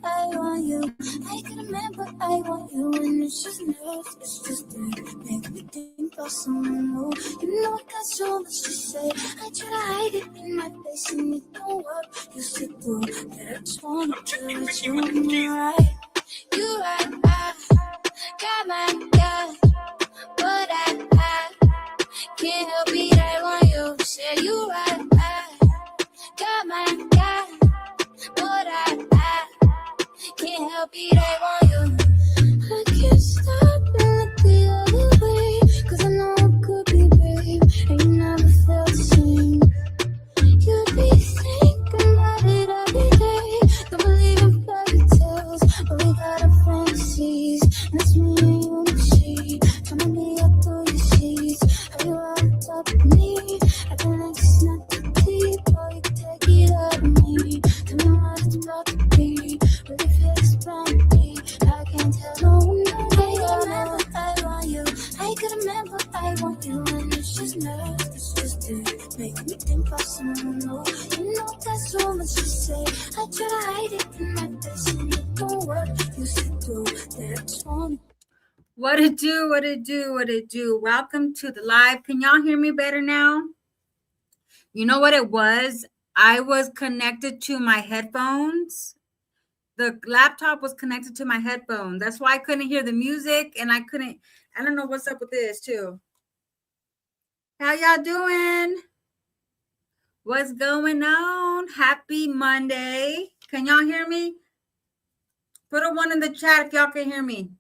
I want you. I can remember I want you, and it's just nerves, it's just that make me think about someone new. You know I got so much to say. I try to hide it in my face, and it don't work. You said do that. I just wanna tell you you're right. You're right. Got my God, but I can't help it. I want you. Say you right. Got my God, but I can't help it. I want you. I can't stop and look the other way, 'cause I know it could be brave, and you never felt the same. You'd be thinking about it every day. Don't believe in fairy tales, but we got our fantasies, and it's me and you to see. Tell me up through your sheets. Have you on top of me? Acting like it's not too deep, or you can take it out of me. Tell me what it's about to be. Really feel explain me. I can't tell no one. I want you. I could remember I want you, and it's just nerves, it's just it. Make me think about someone new. You know I got so much to say. I try to hide it in my face, and it don't work. You said do that. I just want. What it do? What it do? What it do? Welcome to the live. Can y'all hear me better now? You know what it was? I was connected to my headphones. The laptop was connected to my headphones. That's why I couldn't hear the music, and I don't know what's up with this too. How y'all doing? What's going on? Happy Monday. Can y'all hear me? Put a 1 in the chat if y'all can hear me.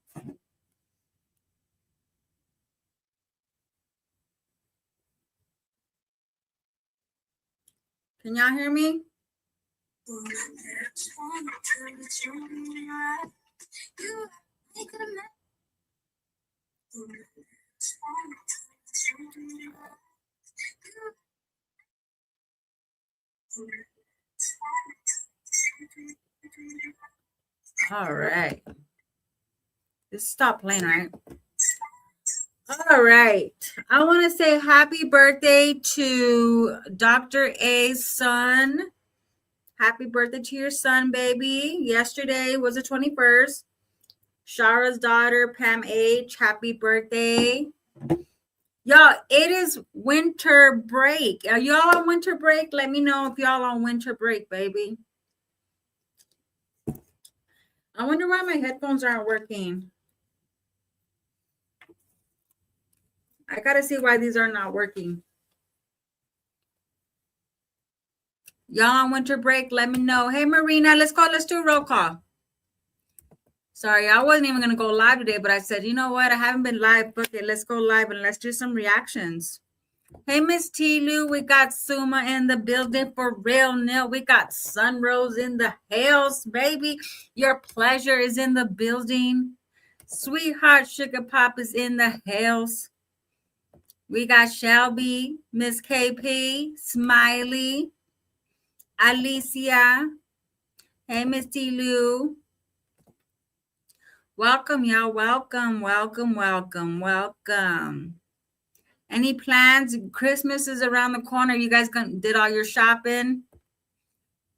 Can y'all hear me? All right. Just stop playing, right? All right. I want to say happy birthday to Dr. A's son. Happy birthday to your son, baby. Yesterday was the 21st. Shara's daughter, Pam H. Happy birthday. Y'all, it is winter break. Are y'all on winter break? Let me know if y'all on winter break, baby. I wonder why my headphones aren't working. I gotta see why these are not working. Y'all on winter break? Let me know. Hey, Marina, let's do a roll call. Sorry, I wasn't even gonna go live today, but I said, you know what? I haven't been live. Okay, let's go live and let's do some reactions. Hey, Miss Tilu, we got Suma in the building for real, Nil. We got Sunrose in the house, baby. Your pleasure is in the building. Sweetheart Sugar Pop is in the house. We got Shelby, Miss KP, Smiley, Alicia. Hey, Miss Tilu. Welcome, y'all. Welcome, welcome, welcome, welcome. Any plans? Christmas is around the corner. You guys did all your shopping?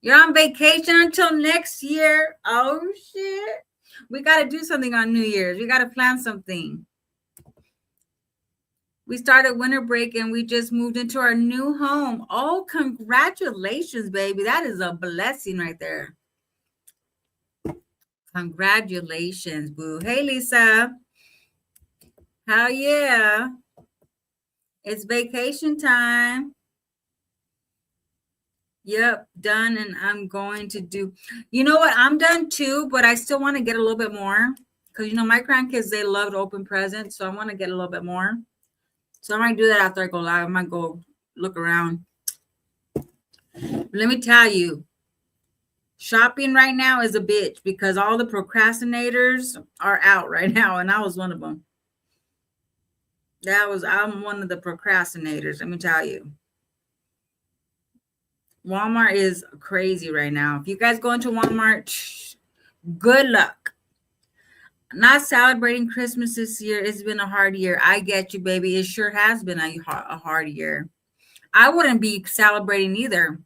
You're on vacation until next year. Oh, shit. We got to do something on New Year's. We got to plan something. We started winter break and we just moved into our new home. Oh, congratulations, baby. That is a blessing right there. Congratulations, boo. Hey, Lisa. Hell yeah. It's vacation time. Yep, done. And I'm going to do, you know what? I'm done too, but I still want to get a little bit more. Because, you know, my grandkids, they love to open presents. So I want to get a little bit more. So I might do that after I go live. I might go look around. Let me tell you, shopping right now is a bitch because all the procrastinators are out right now. And I was one of them. I'm one of the procrastinators. Let me tell you. Walmart is crazy right now. If you guys go into Walmart, good luck. Not celebrating Christmas this year. It's been a hard year. I get you, baby. It sure has been a hard year. I wouldn't be celebrating either.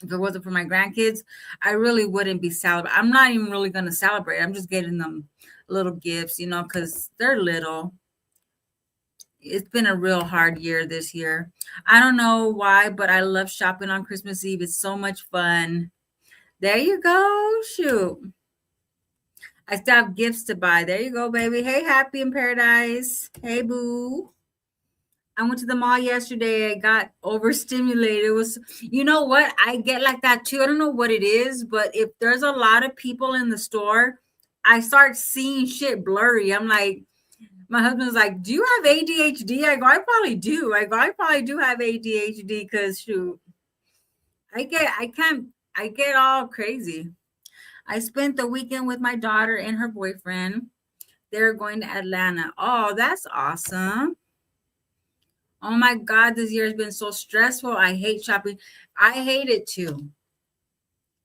If it wasn't for my grandkids, I really wouldn't be celebrating. I'm not even really going to celebrate. I'm just getting them little gifts, because they're little. It's been a real hard year this year. I don't know why, but I love shopping on Christmas Eve. It's so much fun. There you go. Shoot. I still have gifts to buy. There you go, baby. Hey, Happy in Paradise. Hey, boo. I went to the mall yesterday. I got overstimulated. It was, you know what? I get like that too. I don't know what it is, but if there's a lot of people in the store, I start seeing shit blurry. I'm like, my husband's like, "Do you have ADHD?" I go, "I probably do." I go, "I probably do have ADHD because shoot, I get all crazy." I spent the weekend with my daughter and her boyfriend. They're going to Atlanta. Oh, that's awesome. Oh my God, this year has been so stressful. I hate shopping. I hate it too.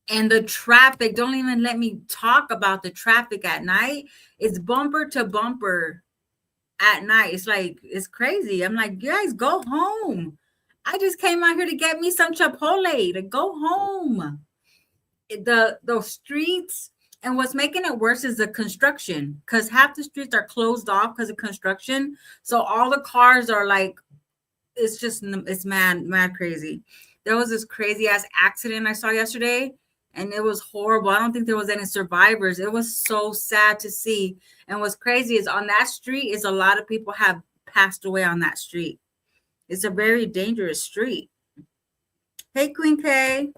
And the traffic, don't even let me talk about the traffic at night. It's bumper to bumper at night. It's like, it's crazy. I'm like, you guys go home. I just came out here to get me some Chipotle to go home. The streets, and what's making it worse is the construction, because half the streets are closed off because of construction. So all the cars are like, it's mad crazy. There was this crazy ass accident I saw yesterday, and it was horrible. I don't think there was any survivors. It was so sad to see. And what's crazy is on that street is a lot of people have passed away on that street. It's a very dangerous street. Hey, Queen K.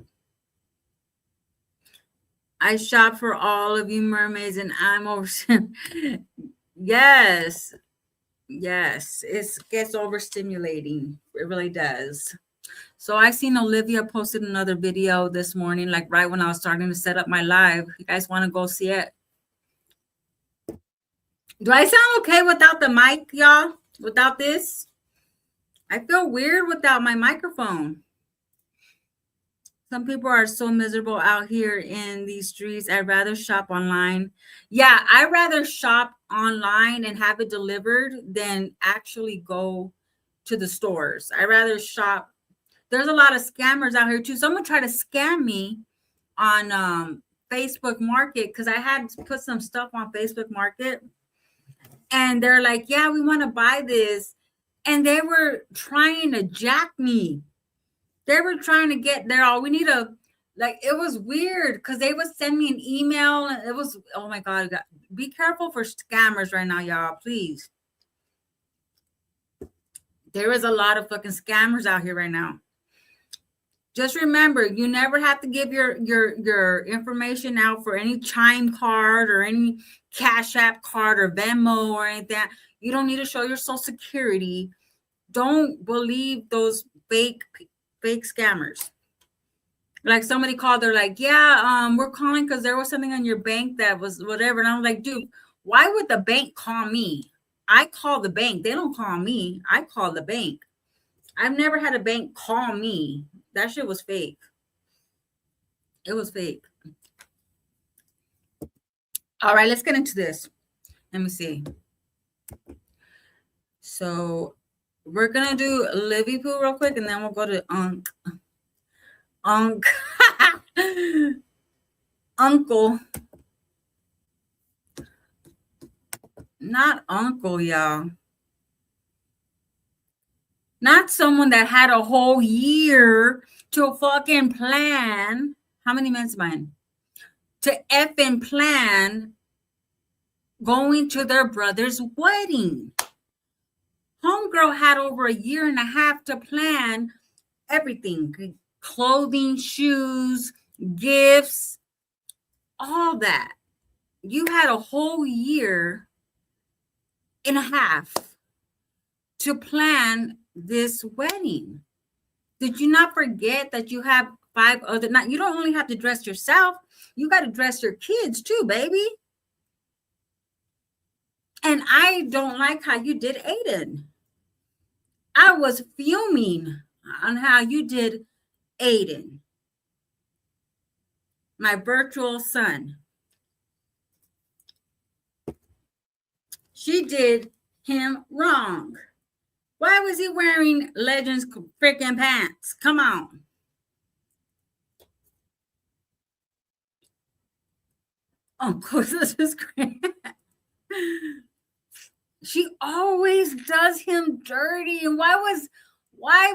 I shop for all of you mermaids, and I'm over. Yes. Yes. It gets overstimulating. It really does. So I seen Olivia posted another video this morning, like right when I was starting to set up my live. You guys want to go see it? Do I sound okay without the mic, y'all? Without this? I feel weird without my microphone. Some people are so miserable out here in these streets. I'd rather shop online. Yeah, I'd rather shop online and have it delivered than actually go to the stores. I'd rather shop. There's a lot of scammers out here too. Someone tried to scam me on Facebook Market because I had to put some stuff on Facebook Market. And they're like, yeah, we want to buy this. And they were trying to jack me. They were trying to get there. All we need a, like, it was weird because they would send me an email. And it was, oh my God, be careful for scammers right now, y'all, please. There is a lot of fucking scammers out here right now. Just remember, you never have to give your information out for any Chime card or any Cash App card or Venmo or anything. You don't need to show your social security. Don't believe those fake scammers. Like somebody called, they're like, yeah, we're calling because there was something on your bank that was whatever. And I'm like, dude, why would the bank call me? I call the bank. They don't call me. I call the bank. I've never had a bank call me. That shit was fake. It was fake. All right, let's get into this. Let me see. So we're gonna do Livy Poo real quick, and then we'll go to Uncle. Not uncle, y'all. Not someone that had a whole year to fucking plan. How many minutes am I in? To effing plan going to their brother's wedding. Homegirl had over a year and a half to plan everything. Clothing, shoes, gifts, all that. You had a whole year and a half to plan this wedding. Did you not forget that you have 5 other, not, you don't only have to dress yourself, you got to dress your kids too, baby. And I don't like how you did Aiden. I was fuming on how you did Aiden, my virtual son. She did him wrong. Why was he wearing Legends freaking pants? Come on. Uncle, this is great. She always does him dirty. And why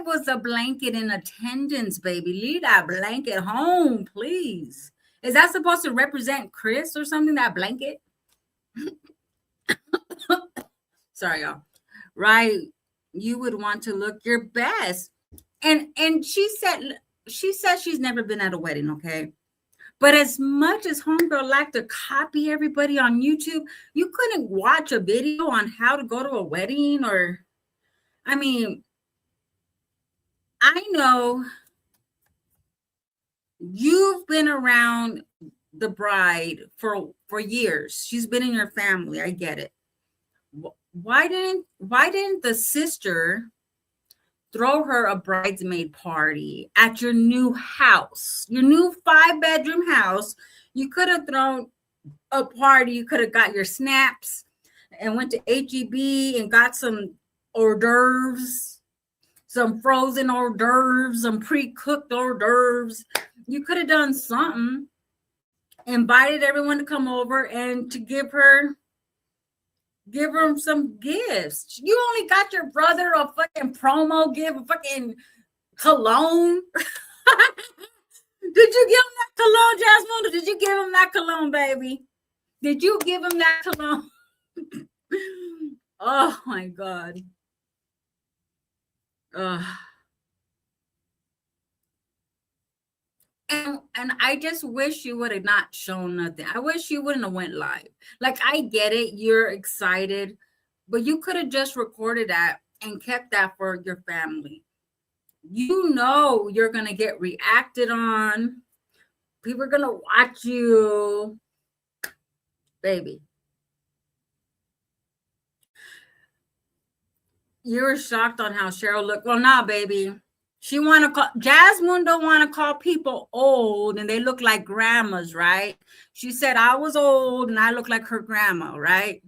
was the blanket in attendance, baby? Leave that blanket home, please. Is that supposed to represent Chris or something, that blanket? Sorry, y'all. Right. You would want to look your best. And she said she's never been at a wedding, okay? But as much as homegirl liked to copy everybody on YouTube, you couldn't watch a video on how to go to a wedding. Or, I mean, I know you've been around the bride for years. She's been in your family. I get it. Why didn't the sister throw her a bridesmaid party at your new house, your new 5-bedroom house? You could have thrown a party. You could have got your snaps and went to HEB and got some hors d'oeuvres, some frozen hors d'oeuvres, some pre-cooked hors d'oeuvres. You could have done something, invited everyone to come over and to give her some gifts. You only got your brother a fucking promo gift, a fucking cologne. Did you give him that cologne, Jasmundo? Did you give him that cologne, baby? Did you give him that cologne? Oh my God. And I just wish you would have not shown nothing. I wish you wouldn't have went live. Like, I get it, you're excited, but you could have just recorded that and kept that for your family. You know you're gonna get reacted on. People are gonna watch you, baby. You were shocked on how Cheryl looked. Well, nah, baby. She want to call Jasmundo want to call people old and they look like grandmas, right? She said I was old and I look like her grandma, right?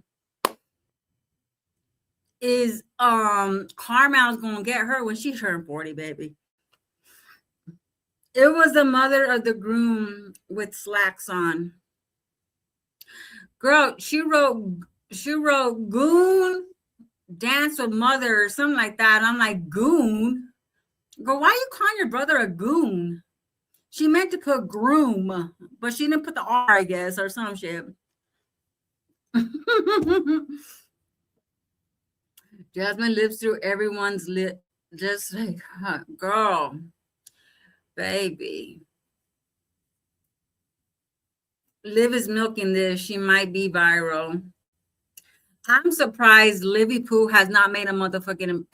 Is Carmel's gonna get her when she turned 40, baby. It was the mother of the groom with slacks on. Girl, she wrote goon dance with mother or something like that. I'm like, goon? Girl, why are you calling your brother a goon? She meant to put groom, but she didn't put the R, I guess, or some shit. Jasmine lives through everyone's lit, just like, girl, baby. Liv is milking this. She might be viral. I'm surprised Livy Poo has not made a motherfucking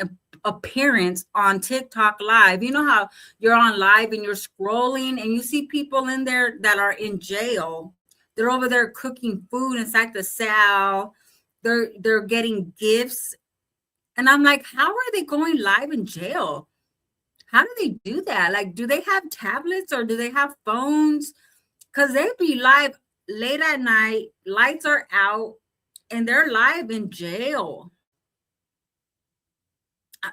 appearance on TikTok live. You know how you're on live and you're scrolling and you see people in there that are in jail. They're over there cooking food inside the cell. They're getting gifts. And I'm like, how are they going live in jail? How do they do that? Like, do they have tablets or do they have phones? Because they be live late at night, lights are out, and they're live in jail.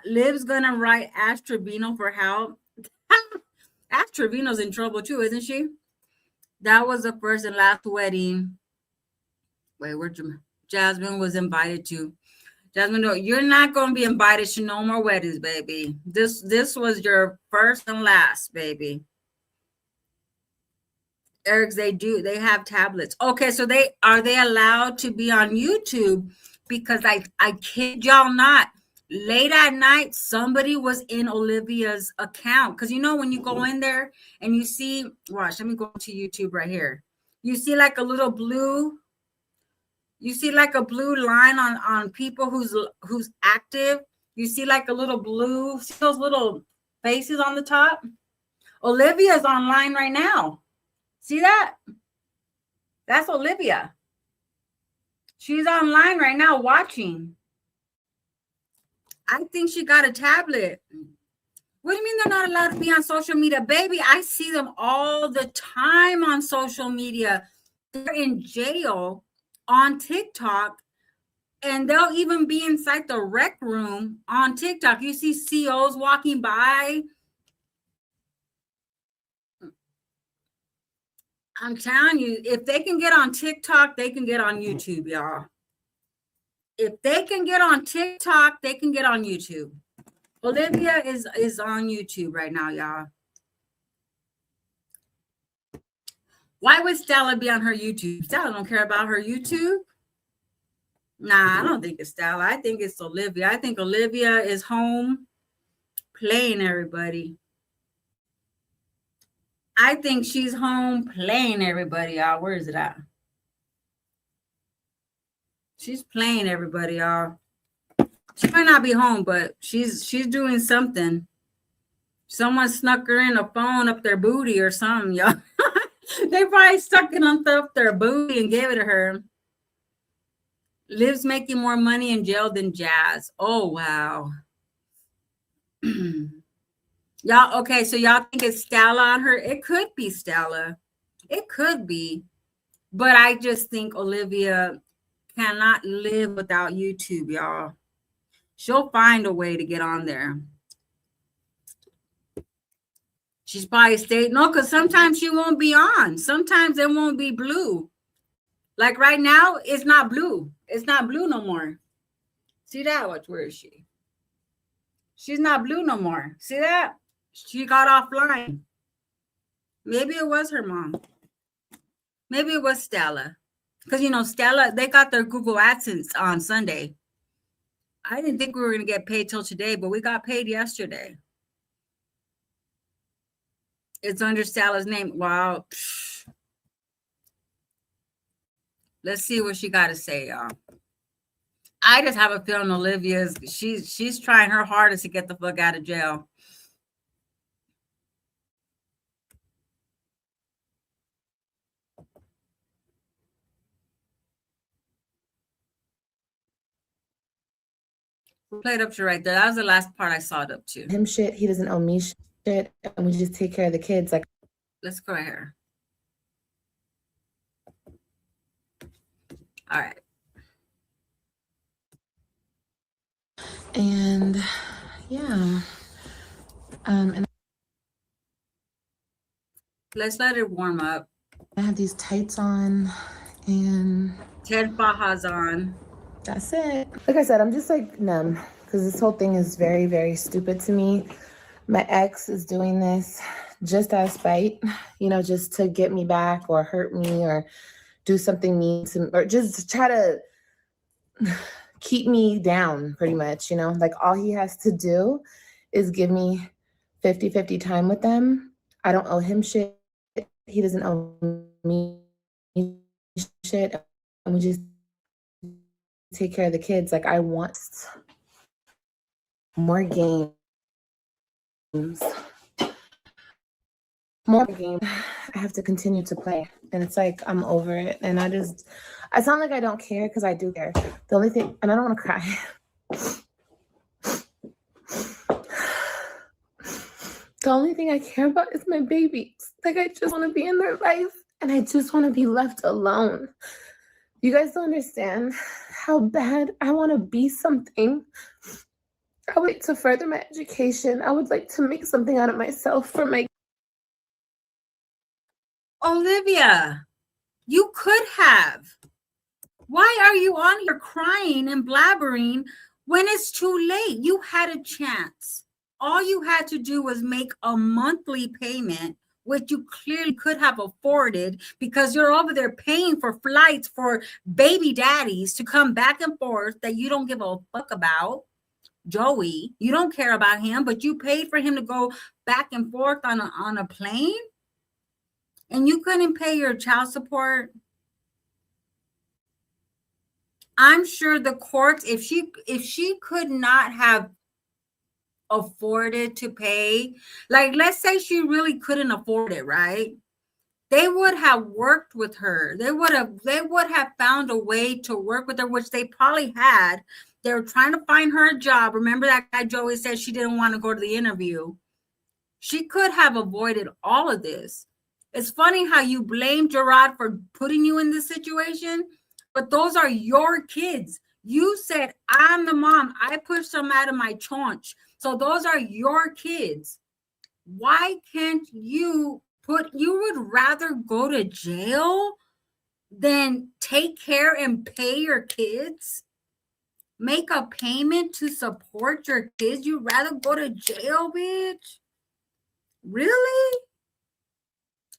Liv's gonna write Ash Trevino for help. Ash Trevino's in trouble too, isn't she? That was the first and last wedding. Wait, where Jasmine was invited to. Jasmine, no, you're not gonna be invited to no more weddings, baby. This was your first and last, baby. Eric's, they have tablets. Okay, so they allowed to be on YouTube? Because I kid y'all not, late at night somebody was in Olivia's account. Because you know when you go in there and you see, watch, let me go to YouTube right here. You see like a little blue, line on people who's active. You see like a little blue, see those little faces on the top? Olivia's online right now. See that? That's Olivia. She's online right now watching. I think she got a tablet. What do you mean they're not allowed to be on social media? Baby, I see them all the time on social media. They're in jail on TikTok, and they'll even be inside the rec room on TikTok. You see COs walking by. I'm telling you, if they can get on TikTok, they can get on YouTube, y'all. If they can get on TikTok, they can get on YouTube. Olivia is on YouTube right now, y'all. Why would Stella be on her YouTube? Stella don't care about her YouTube. Nah, I don't think it's Stella. I think it's Olivia. I think Olivia is home playing everybody. I think she's home playing everybody, y'all. Where is it at? She's playing everybody, y'all. She might not be home, but she's doing something. Someone snuck her in a phone up their booty or something, y'all. They probably stuck it on up their booty and gave it to her. Liv's making more money in jail than Jazz. Oh, wow. Y'all, okay, so y'all think it's Stella on her? It could be Stella. It could be. But I just think Olivia cannot live without YouTube, y'all. She'll find a way to get on there. She's probably stayed. No, because sometimes she won't be on. Sometimes it won't be blue. Like right now, it's not blue. It's not blue no more. See that? Where is she? She's not blue no more. See that? She got offline. Maybe it was her mom. Maybe it was Stella. Because, you know, Stella, they got their Google AdSense on Sunday. I didn't think we were going to get paid till today, but we got paid yesterday. It's under Stella's name. Wow. Let's see what she got to say, y'all. I just have a feeling Olivia's, she's trying her hardest to get the fuck out of jail. Play it up to right there. That was the last part I saw it up to. Him shit, he doesn't owe me shit, and we just take care of the kids. Like, let's go here. All right. And yeah, and let's let it warm up. I have these tights on, and 10 fajas on. That's it. Like I said, I'm just like numb because this whole thing is very, very stupid to me. My ex is doing this just out of spite, you know, just to get me back or hurt me or do something mean to, or just to try to keep me down pretty much, you know, like all he has to do is give me 50-50 time with them. I don't owe him shit. He doesn't owe me shit. And we just take care of the kids. Like, I want more games. More games I have to continue to play. And it's like, I'm over it. And I sound like I don't care because I do care. The only thing, and I don't want to cry. The only thing I care about is my babies. Like, I just want to be in their life and I just want to be left alone. You guys don't understand how bad I want to be something. I would like to further my education. I would like to make something out of myself for my... Olivia, you could have. Why are you on here crying and blabbering when it's too late? You had a chance. All you had to do was make a monthly payment, which you clearly could have afforded because you're over there paying for flights for baby daddies to come back and forth that you don't give a fuck about. Joey, you don't care about him, but you paid for him to go back and forth on a plane, and you couldn't pay your child support. I'm sure the courts, if she could not have afforded to pay, like let's say she really couldn't afford it, right? They would have worked with her. They would have found a way to work with her, which they probably had. They were trying to find her a job. Remember that guy Joey said she didn't want to go to the interview. She could have avoided all of this. It's funny how you blame Gerard for putting you in this situation, but those are your kids. You said, I'm the mom. I pushed them out of my chaunch. So those are your kids. Why can't you You would rather go to jail than take care and pay your kids? Make a payment to support your kids? You'd rather go to jail, bitch? Really?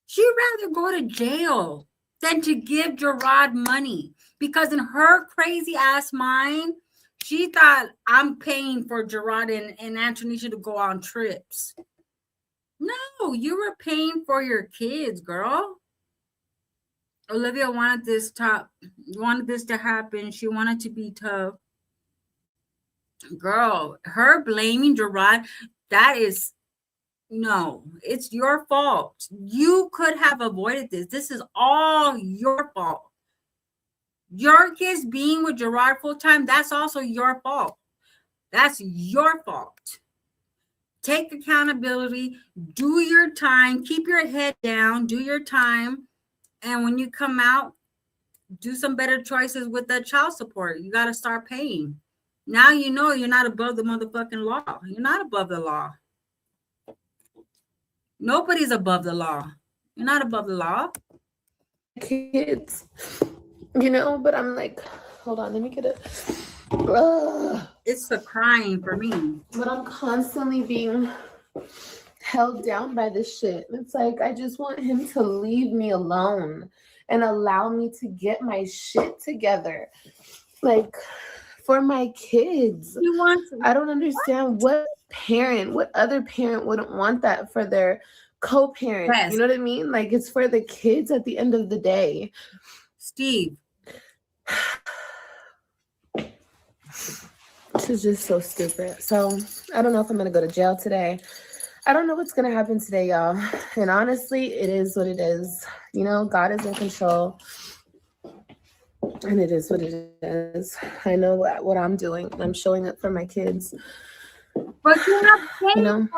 She'd rather go to jail than to give Gerard money, because in her crazy ass mind, she thought I'm paying for Gerard and Antonisha to go on trips. No, you were paying for your kids, girl. Olivia wanted this to happen. She wanted to be tough. Girl, her blaming Gerard, that is, no, it's your fault. You could have avoided this. This is all your fault. Your kids being with Gerard full time, that's also your fault. That's your fault. Take accountability, do your time, keep your head down, do your time. And when you come out, do some better choices with the child support. You got to start paying. Now you know you're not above the motherfucking law. You're not above the law. Nobody's above the law. You're not above the law. Kids, but I'm like, hold on, let me get it. It's a crying for me. But I'm constantly being held down by this shit. It's like, I just want him to leave me alone and allow me to get my shit together. Like, for my kids. I don't understand what other parent wouldn't want that for their co-parent. Yes. You know what I mean? Like, it's for the kids at the end of the day. Steve. This is just so stupid. So I don't know if I'm going to go to jail today. I don't know what's going to happen today, y'all. And honestly, it is what it is. God is in control. And it is what it is. I know what I'm doing. I'm showing up for my kids. But you're not paying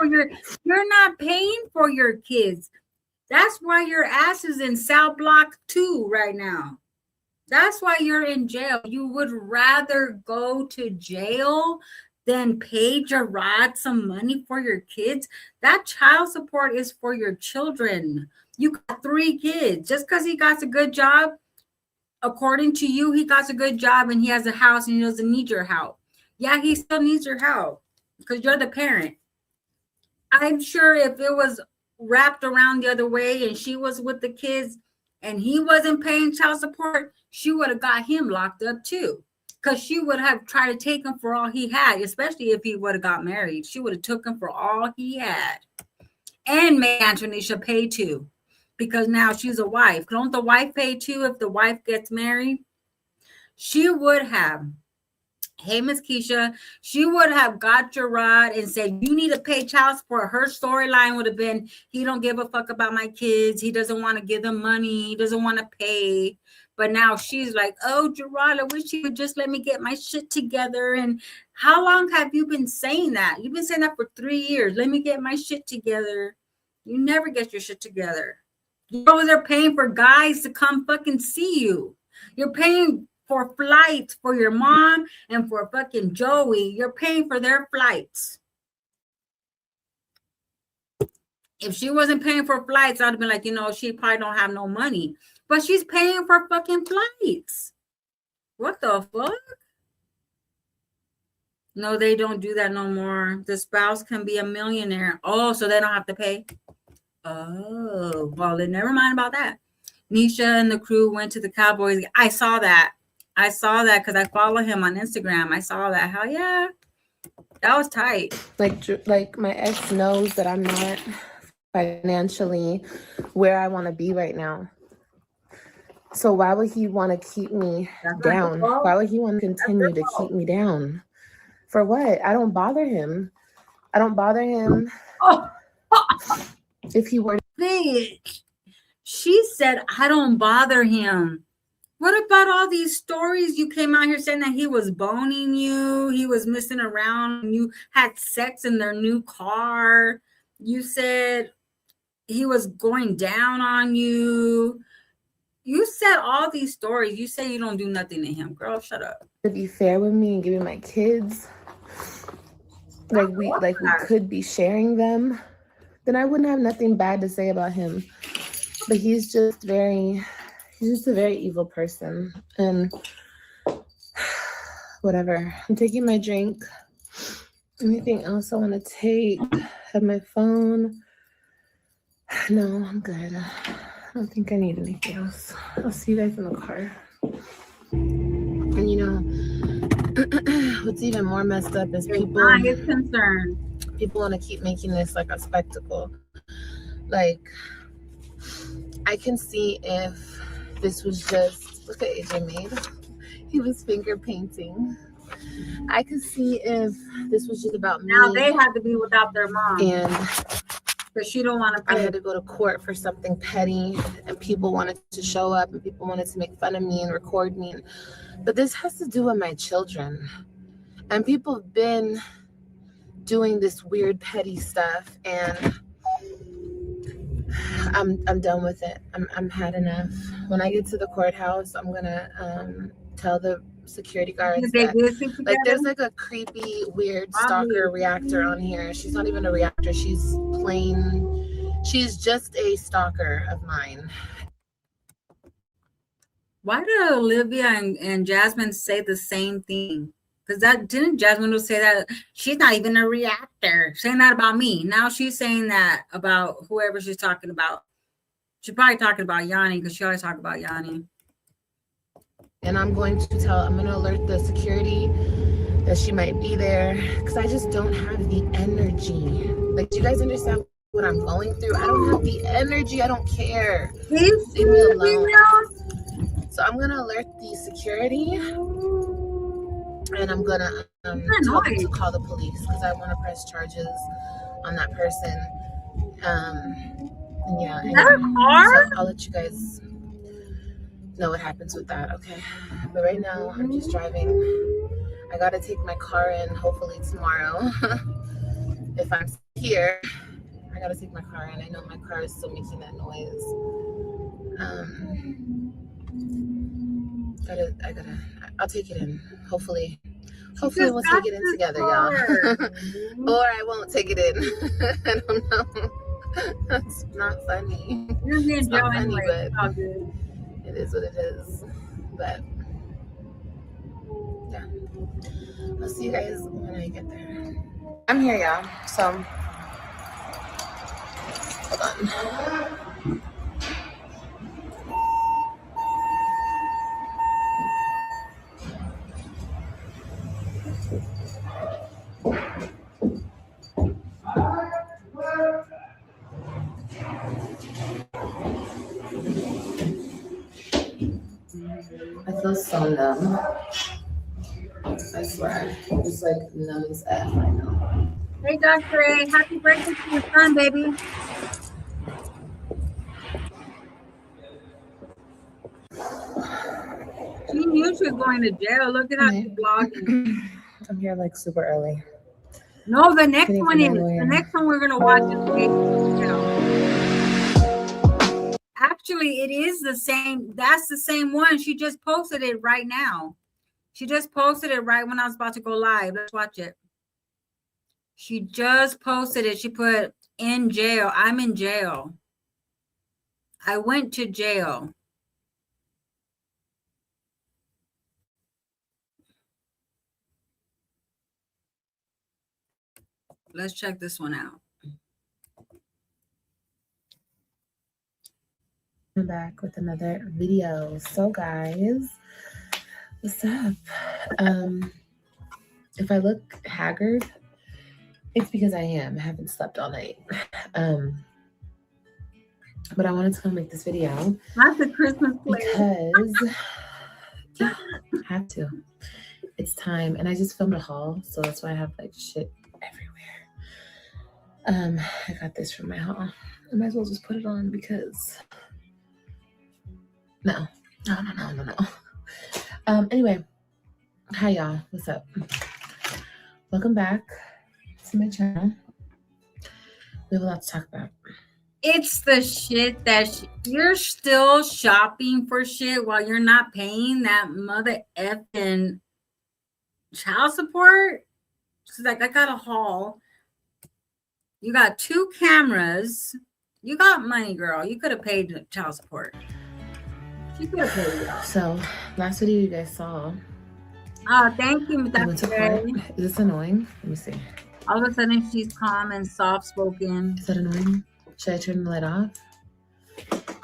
you're not paying for your kids. That's why your ass is in South Block 2 right now. That's why you're in jail. You would rather go to jail than pay Gerard some money for your kids. That child support is for your children. You got 3 kids. Just because he got a good job, according to you, he got a good job and he has a house and he doesn't need your help. Yeah, he still needs your help because you're the parent. I'm sure if it was wrapped around the other way and she was with the kids and he wasn't paying child support, she would have got him locked up too. Because she would have tried to take him for all he had, especially if he would have got married. She would have took him for all he had. And made Antonisha pay too. Because now she's a wife. Don't the wife pay too if the wife gets married? She would have. Hey, Miss Keisha, she would have got Gerard and said, you need to pay child support. Her storyline would have been, he don't give a fuck about my kids. He doesn't want to give them money. He doesn't want to pay. But now she's like, oh, Gerard, I wish you would just let me get my shit together. And how long have you been saying that? You've been saying that for 3 years. Let me get my shit together. You never get your shit together. You're over there paying for guys to come fucking see you. You're paying for flights for your mom and for fucking Joey. You're paying for their flights. If she wasn't paying for flights, I'd have been like, she probably don't have no money. But she's paying for fucking flights. What the fuck? No, they don't do that no more. The spouse can be a millionaire. Oh, so they don't have to pay? Oh, well, then never mind about that. Nisha and the crew went to the Cowboys. I saw that because I follow him on Instagram. I saw that. Hell yeah. That was tight. Like my ex knows that I'm not financially where I want to be right now. So why would he want to keep me down? Why would he want to continue to keep me down? For what? I don't bother him. If he were... Bitch. She said, I don't bother him. What about all these stories you came out here saying that he was boning you, he was messing around, and you had sex in their new car? You said he was going down on you. You said all these stories. You say you don't do nothing to him. Girl, shut up. To be fair with me and give me my kids. We could be sharing them. then I wouldn't have nothing bad to say about him. But he's just a very evil person. And whatever. I'm taking my drink. Anything else I want to take? Have my phone? No, I'm good. I don't think I need anything else. I'll see you guys in the car. And you know, what's even more messed up is people want to keep making this like a spectacle. Like, I can see if this was just, look at AJ made. He was finger painting. I could see if this was just about me. Now they had to be without their mom. And because she don't want to pay. I had to go to court for something petty, and people wanted to show up, and people wanted to make fun of me and record me. But this has to do with my children. And people have been doing this weird petty stuff, and I'm done with it. I'm had enough. When I get to the courthouse, I'm gonna tell the security guards that, like, there's like a creepy, weird stalker reactor on here. She's not even a reactor. She's just a stalker of mine. Why do Olivia and Jasmine say the same thing? Because that didn't Jasmundo say that she's not even a reactor, saying that about me. Now she's saying that about whoever she's talking about. She's probably talking about Yanni because she always talks about Yanni. And I'm going to alert the security that she might be there, because I just don't have the energy. Like, do you guys understand what I'm going through? I don't have the energy. I don't care. Leave me alone. So I'm gonna alert the security, and I'm gonna tell them to call the police, because I want to press charges on that person. And yeah, so I'll let you guys know what happens with that. Okay, but right now I'm just driving. I gotta take my car in hopefully tomorrow. If I'm here, I gotta take my car in. I know my car is still making that noise. I'll take it in. Hopefully we'll take it in together, y'all. Or I won't take it in. I don't know. That's not funny. It's not funny, but it is what it is. But yeah, I'll see you guys when I get there. I'm here, y'all. So hold on. I feel so numb. I swear. I'm just like numb as F right now. Hey, Dr. A, happy birthday to your son, baby. She knew she was going to jail. Look at how she's blogging. I'm here like super early. No, the next one is. The next one we're going to watch is actually, it is the same. That's the same one. She just posted it right now. She just posted it right when I was about to go live. Let's watch it. She just posted it. She put, in jail. I'm in jail. I went to jail. Let's check this one out. I'm back with another video. So guys, what's up? If I look haggard, it's because I am. I haven't slept all night. But I wanted to come make this video. That's a Christmas play. Because yeah, I have to. It's time. And I just filmed a haul, so that's why I have like shit everywhere. I got this from my haul. I might as well just put it on because no. Anyway, hi y'all. What's up? Welcome back to my channel. We have a lot to talk about. It's the shit that you're still shopping for shit while you're not paying that mother effing child support. She's like, I got a haul. You got 2 cameras. You got money, girl. You could have paid child support. She could have paid it off. So, last video you guys saw. Oh, thank you, I went to court. Is this annoying? Let me see. All of a sudden, she's calm and soft-spoken. Is that annoying? Should I turn the light off?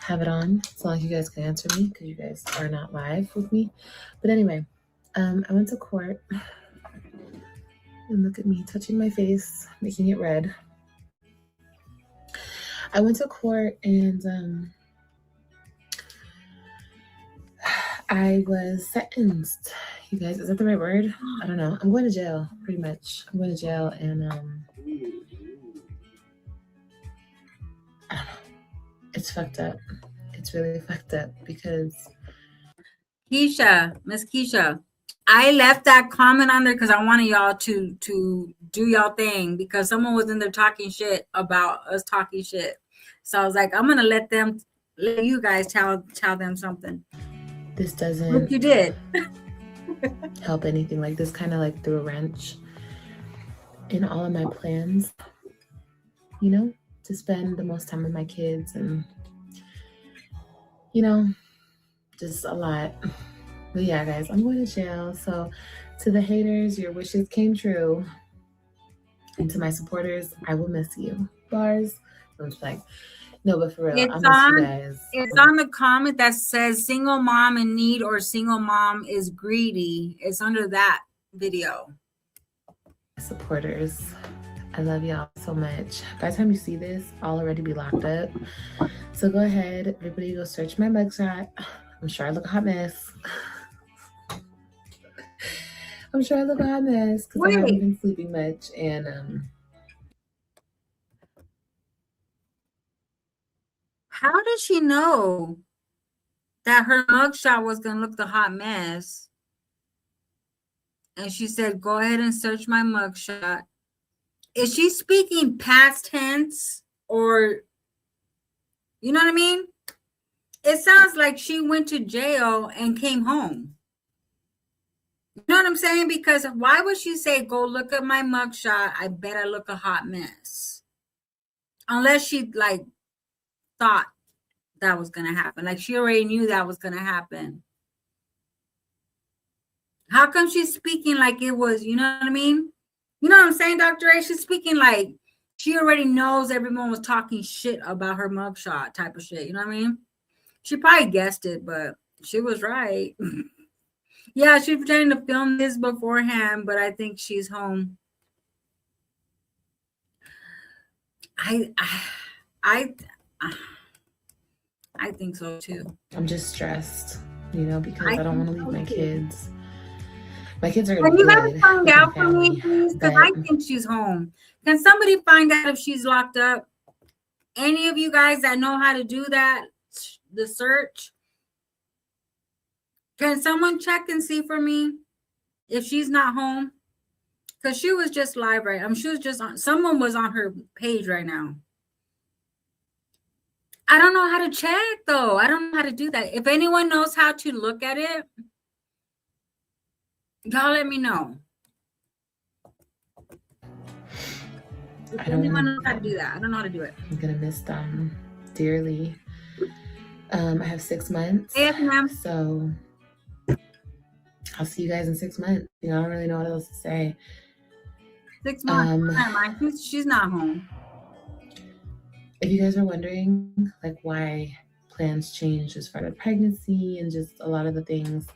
Have it on so like you guys can answer me because you guys are not live with me. But anyway, I went to court. And look at me touching my face, making it red. I went to court and I was sentenced. You guys, is that the right word? I don't know. I'm going to jail, pretty much. I'm going to jail and I don't know. It's fucked up. It's really fucked up because Keisha, Miss Keisha, I left that comment on there because I wanted y'all to do y'all thing because someone was in there talking shit about us talking shit. So I was like, I'm gonna let you guys tell them something. This doesn't. What you did help anything. Like this kind of like threw a wrench in all of my plans. You know, to spend the most time with my kids and you know, just a lot. But yeah, guys, I'm going to jail. So to the haters, your wishes came true. And to my supporters, I will miss you. Bars. I'm just like, no, but for real, I miss you guys. It's on the comment that says single mom in need or single mom is greedy. It's under that video. Supporters, I love y'all so much. By the time you see this, I'll already be locked up. So go ahead, everybody go search my mugshot. I'm sure I look a hot mess. I'm sure I look a hot mess because I haven't been sleeping much. And how did she know that her mugshot was gonna look the hot mess? And she said, "Go ahead and search my mugshot." Is she speaking past tense or, you know what I mean? It sounds like she went to jail and came home. You know what I'm saying? Because why would she say, go look at my mugshot? I bet I look a hot mess. Unless she like thought that was going to happen. Like she already knew that was going to happen. How come she's speaking like it was, you know what I mean? You know what I'm saying, Dr. A? She's speaking like she already knows everyone was talking shit about her mugshot type of shit. You know what I mean? She probably guessed it, but she was right. Yeah, she's pretending to film this beforehand, but I think she's home. I think so too. I'm just stressed, you know, because I don't want to leave my kids. My kids are going to be good. Can you guys find out for me, please? Because I think she's home. Can somebody find out if she's locked up? Any of you guys that know how to do that, the search? Can someone check and see for me if she's not home? Because she was just live right. She was just on. Someone was on her page right now. I don't know how to check though. I don't know how to do that. If anyone knows how to look at it, y'all let me know. I don't know how to do that. I don't know how to do it. I'm gonna miss them dearly. I have 6 months. Yes, ma'am. So I'll see you guys in 6 months. You know, I don't really know what else to say. 6 months. She's not home. If you guys are wondering, like, why plans changed as far as pregnancy and just a lot of the things,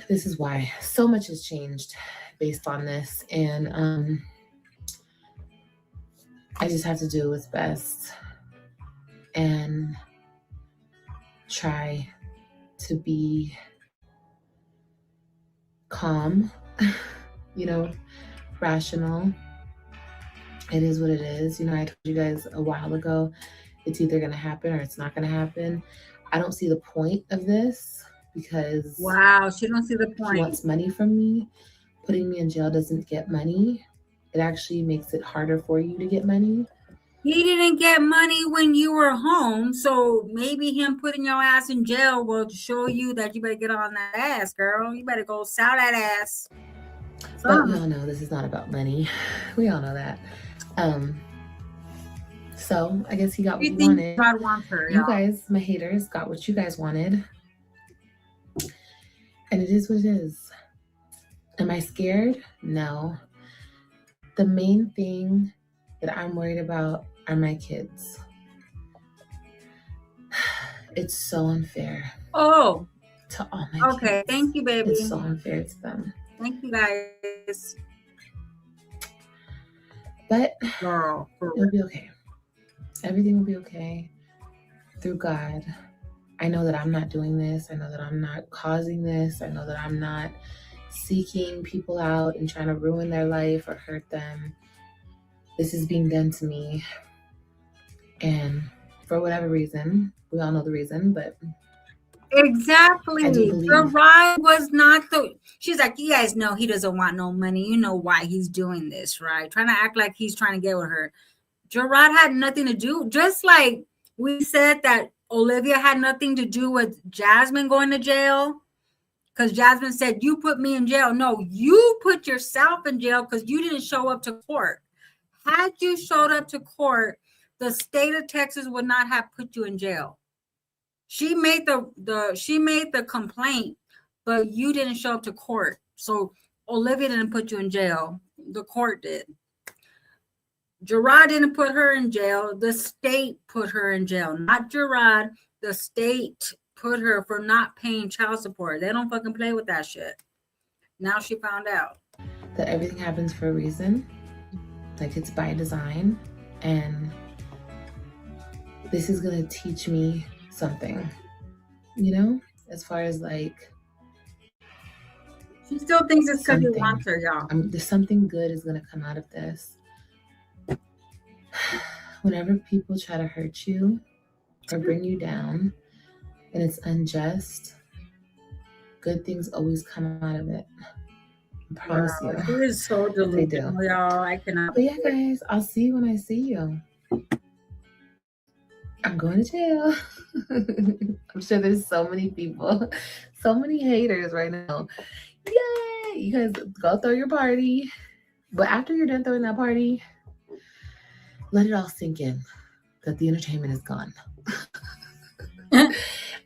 this is why. So much has changed based on this, and I just have to do what's best and try to be calm, you know, rational. It is what it is. You know, I told you guys a while ago, it's either going to happen or it's not going to happen. I don't see the point of this because wow, she don't see the point. She wants money from me. Putting me in jail doesn't get money. It actually makes it harder for you to get money. He didn't get money when you were home, so maybe him putting your ass in jail will show you that you better get on that ass, girl. You better go sell that ass. But we all know this is not about money. We all know that. So I guess he got what he wanted. God wants her, you y'all. guys, my haters, got what you guys wanted. And it is what it is. Am I scared? No. The main thing that I'm worried about are my kids. It's so unfair. Oh. To all my kids. Okay, thank you, baby. It's so unfair to them. Thank you, guys. But girl, it'll be okay. Everything will be okay through God. I know that I'm not doing this. I know that I'm not causing this. I know that I'm not seeking people out and trying to ruin their life or hurt them. This is being done to me. And for whatever reason, we all know the reason, but exactly. Gerard was not she's like, you guys know he doesn't want no money. You know why he's doing this, right? Trying to act like he's trying to get with her. Gerard had nothing to do. Just like we said that Olivia had nothing to do with Jasmine going to jail. Because Jasmine said, you put me in jail. No, you put yourself in jail because you didn't show up to court. Had you showed up to court, the state of Texas would not have put you in jail. She made the complaint, but you didn't show up to court. So Olivia didn't put you in jail. The court did. Gerard didn't put her in jail. The state put her in jail. Not Gerard. The state put her for not paying child support. They don't fucking play with that shit. Now she found out. That everything happens for a reason. Like it's by design. And this is going to teach me something. You know? As far as like... She still thinks it's because he wants her, y'all. There's something good is going to come out of this. Whenever people try to hurt you or bring you down and it's unjust, good things always come out of it. I promise you. It is so delusional, y'all. I cannot. But yeah, guys, I'll see you when I see you. I'm going to jail. I'm sure there's so many people, so many haters right now. Yay! You guys go throw your party. But after you're done throwing that party, let it all sink in that the entertainment is gone.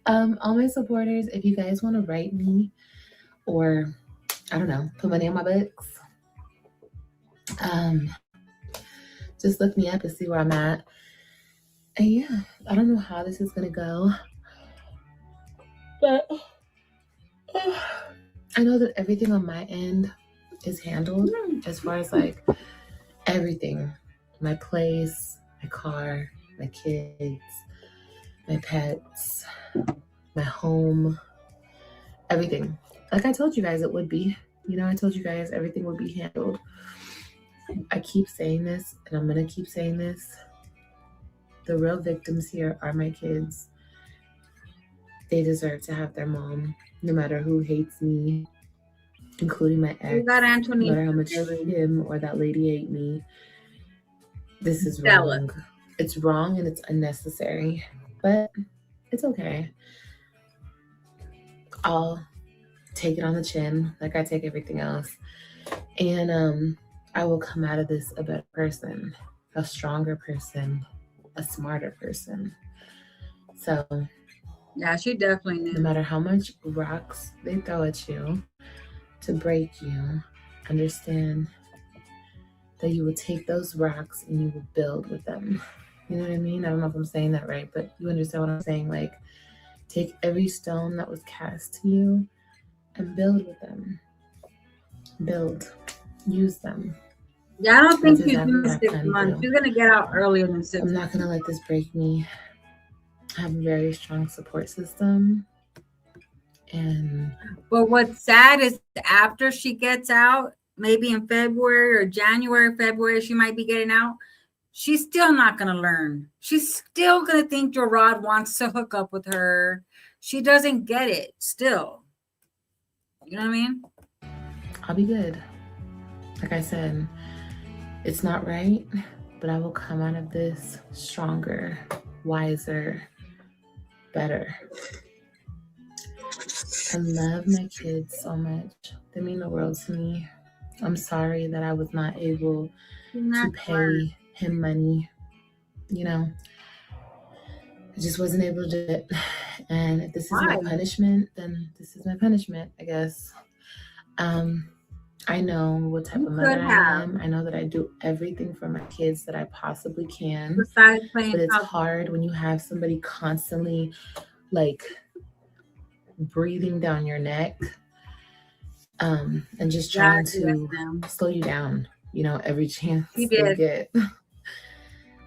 All my supporters, if you guys want to write me or, I don't know, put money on my books, just look me up and see where I'm at. And yeah, I don't know how this is going to go, but I know that everything on my end is handled as far as like everything. My place, my car, my kids, my pets, my home, everything. Like I told you guys it would be. You know, I told you guys everything would be handled. I keep saying this, and I'm going to keep saying this. The real victims here are my kids. They deserve to have their mom, no matter who hates me, including my ex. No matter how much him or that lady hate me. This is wrong. It's wrong and it's unnecessary, but it's okay. I'll take it on the chin like I take everything else. And I will come out of this a better person, a stronger person, a smarter person. So yeah, she definitely knew. No matter how much rocks they throw at you to break you, understand that you will take those rocks and you will build with them. You know what I mean? I don't know if I'm saying that right, but you understand what I'm saying. Like, take every stone that was cast to you and build with them. Build. Use them. Yeah, I don't think she's doing 6 months. She's going to get out earlier than 6 months. I'm not going to let this break me. I have a very strong support system. But what's sad is after she gets out, maybe in February or January, February, she might be getting out. She's still not going to learn. She's still going to think Gerard wants to hook up with her. She doesn't get it still. You know what I mean? I'll be good. Like I said, it's not right, but I will come out of this stronger, wiser, better. I love my kids so much. They mean the world to me. I'm sorry that I was not able to Not pay him money. You know, I just wasn't able to do it. And if this is my why? punishment, then this is my punishment, I guess. Um, I know what type You of mother could I have, am. I know that I do everything for my kids that I possibly can. besides playing But it's child hard when you have somebody constantly like breathing down your neck, and just support. trying Yes, to ma'am. slow you down, every chance She they did. get.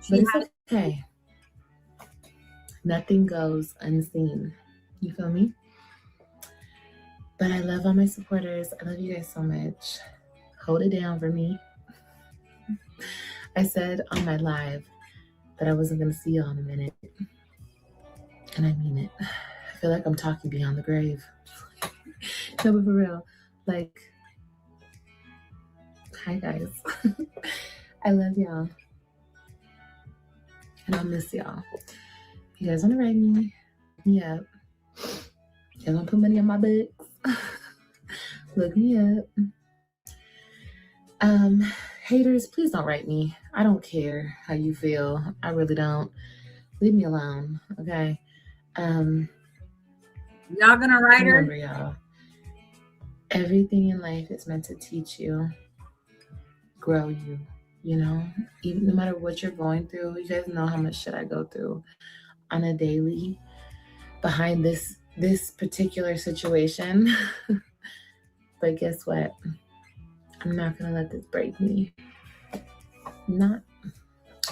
She But it's had. okay. Nothing goes unseen. You feel me? But I love all my supporters. I love you guys so much. Hold it down for me. I said on my live that I wasn't going to see y'all in a minute. And I mean it. I feel like I'm talking beyond the grave. No, but for real. Like, hi guys. I love y'all. And I'll miss y'all. If you guys want to write me up. Y'all gonna put money on my books. Look me up. Haters, please don't write me. I don't care how you feel. I really don't. Leave me alone, okay? Y'all gonna write her? Remember, y'all, everything in life is meant to teach you, grow you, even no matter what you're going through. You guys know how much shit I go through on a daily behind this particular situation. But guess what? I'm not gonna let this break me.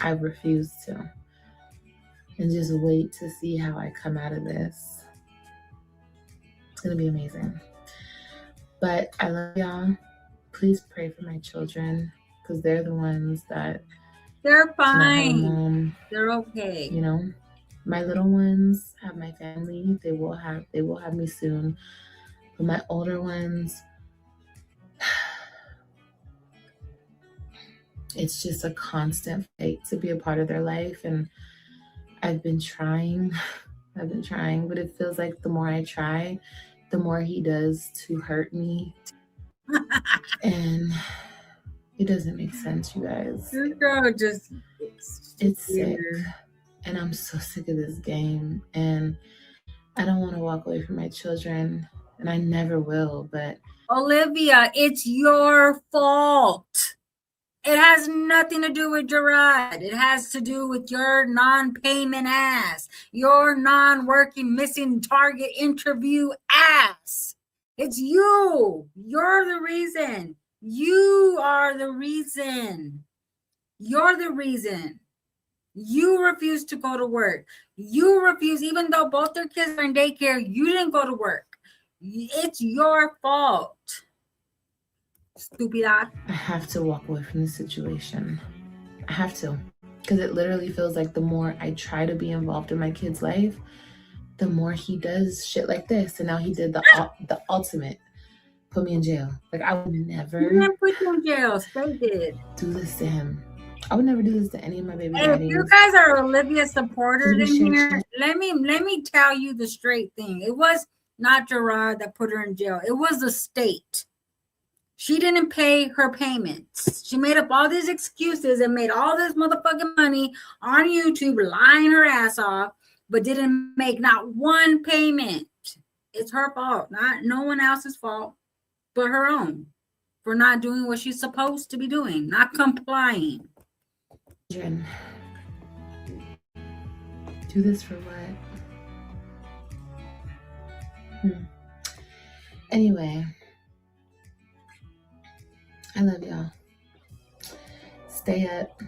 I refuse to. And just wait to see how I come out of this. It's gonna be amazing. But I love y'all. Please pray for my children because they're the ones that They're do not have a fine. mom. They're okay. My little ones have my family. They will have me soon. But my older ones, it's just a constant fight to be a part of their life. And I've been trying, but it feels like the more I try, the more he does to hurt me. And it doesn't make sense, you guys. This girl just, It's sick. And I'm so sick of this game. And I don't want to walk away from my children. And I never will. But Olivia, it's your fault. It has nothing to do with Gerard. It has to do with your non-payment ass, your non-working missing target interview ass. It's you. You're the reason. You are the reason. You're the reason. You refuse to go to work. You refuse, even though both their kids are in daycare, you didn't go to work. It's your fault. Stupid ass. I have to walk away from this situation. I have to. Because it literally feels like the more I try to be involved in my kid's life, the more he does shit like this. And now he did the ultimate. Put me in jail. Like, I would never. You didn't put you in jail. They did. Do this to him. I would never do this to any of my baby Hey, daddies. if you guys are Olivia supporters in here, let me tell you the straight thing. It was not Gerard that put her in jail. It was the state. She didn't pay her payments. She made up all these excuses and made all this motherfucking money on YouTube, lying her ass off, but didn't make not one payment. It's her fault, not no one else's fault, but her own, for not doing what she's supposed to be doing, not complying. Do this for what? Anyway, I love y'all. Stay up.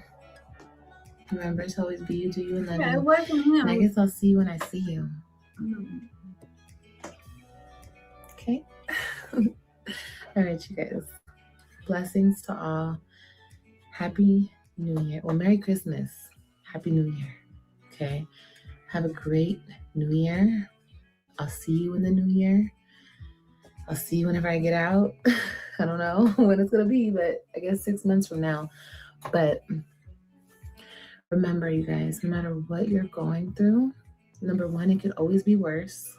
Remember to always be you, do you, and love you. It wasn't him. And I guess I'll see you when I see you. Okay? All right, you guys. Blessings to all. Happy New Year. Well, Merry Christmas. Happy New Year. Okay? Have a great New Year. I'll see you in the New Year. I'll see you whenever I get out. I don't know when it's going to be, but I guess 6 months from now. But remember, you guys, no matter what you're going through, number one, it could always be worse.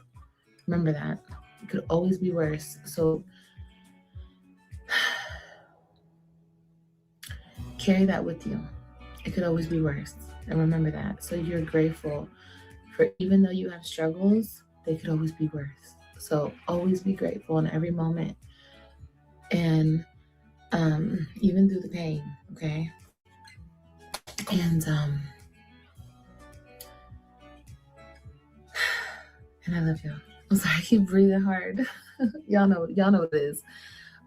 Remember that. It could always be worse. So carry that with you. It could always be worse. And remember that. So you're grateful for, even though you have struggles, they could always be worse. So always be grateful in every moment. And even through the pain, okay? And I love y'all. I'm sorry, I keep breathing hard. y'all know what it is.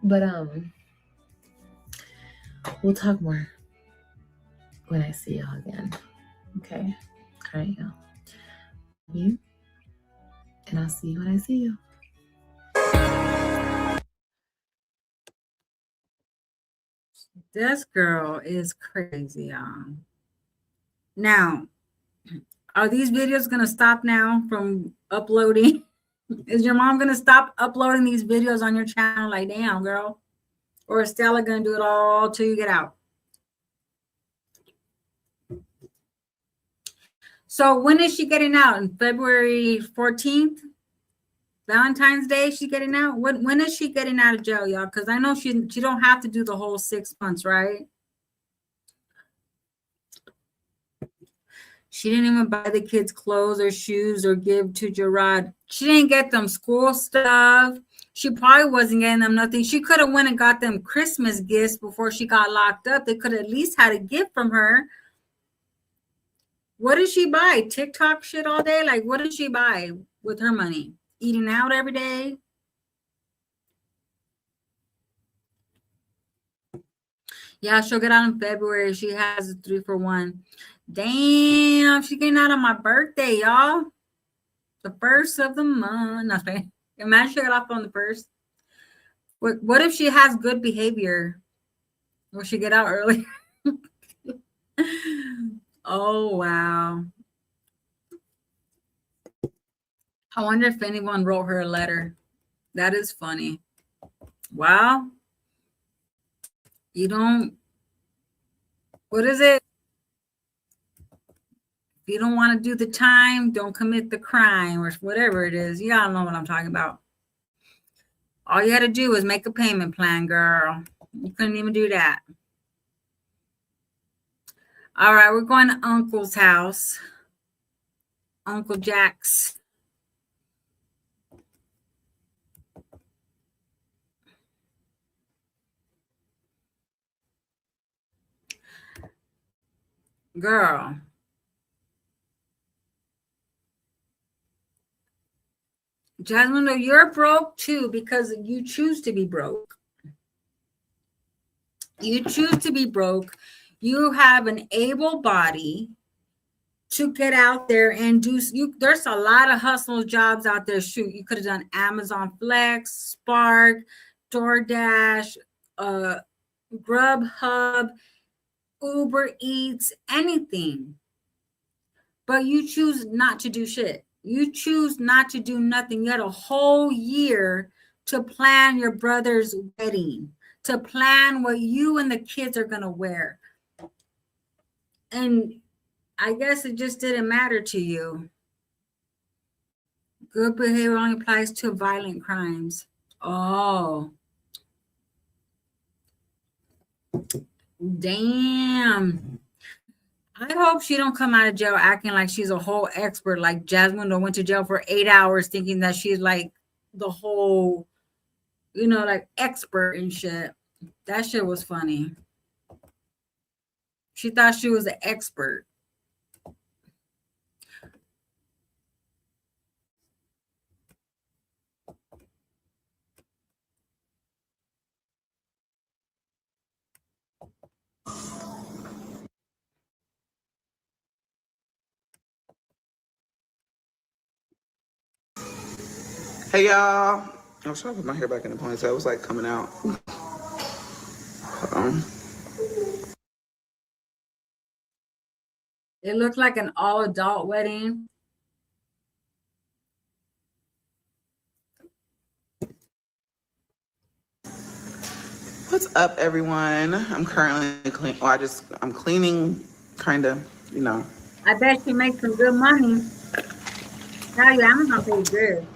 But we'll talk more when I see y'all again. Okay? All right, y'all. Love you. And I'll see you when I see you. This girl is crazy, y'all. Now, are these videos going to stop now from uploading? Is your mom going to stop uploading these videos on your channel? Like, damn, girl. Or is Stella going to do it all till you get out? So when is she getting out? On February 14th? Valentine's Day she's getting out? When is she getting out of jail, y'all? Because I know she don't have to do the whole 6 months, right? She didn't even buy the kids clothes or shoes or give to Gerard. She didn't get them school stuff. She probably wasn't getting them nothing. She could have went and got them Christmas gifts before she got locked up. They could have at least had a gift from her. What did she buy? TikTok shit all day? Like, what did she buy with her money? Eating out every day? Yeah, she'll get out in February. She has a 3-for-1. Damn, she getting out on my birthday, y'all. The first of the month. Nothing. Imagine she got off on the first. What if she has good behavior? Will she get out early? Oh, wow. I wonder if anyone wrote her a letter. That is funny. Wow. You don't, what is it? If you don't want to do the time, don't commit the crime or whatever it is. You all know what I'm talking about. All you had to do was make a payment plan, girl. You couldn't even do that. All right, we're going to Uncle's house. Uncle Jack's. Girl. Jasmundo, you're broke too because you choose to be broke. You choose to be broke. You have an able body to get out there and do. There's a lot of hustle jobs out there. Shoot, you could have done Amazon Flex, Spark, DoorDash, Grubhub, Uber Eats, anything. But you choose not to do shit. You choose not to do nothing. You had a whole year to plan your brother's wedding, to plan what you and the kids are going to wear. And I guess it just didn't matter to you. Good behavior only applies to violent crimes. Oh. Damn. I hope she don't come out of jail acting like she's a whole expert, like Jasmundo went to jail for 8 hours thinking that she's like the whole, like expert and shit. That shit was funny. She thought she was an expert. Hey y'all. I was trying to put my hair back in the ponytail. It was like coming out. It looked like an all-adult wedding. What's up, everyone? I'm currently cleaning. I'm cleaning, kind of, I bet she makes some good money. Tell you, Amazon pays good.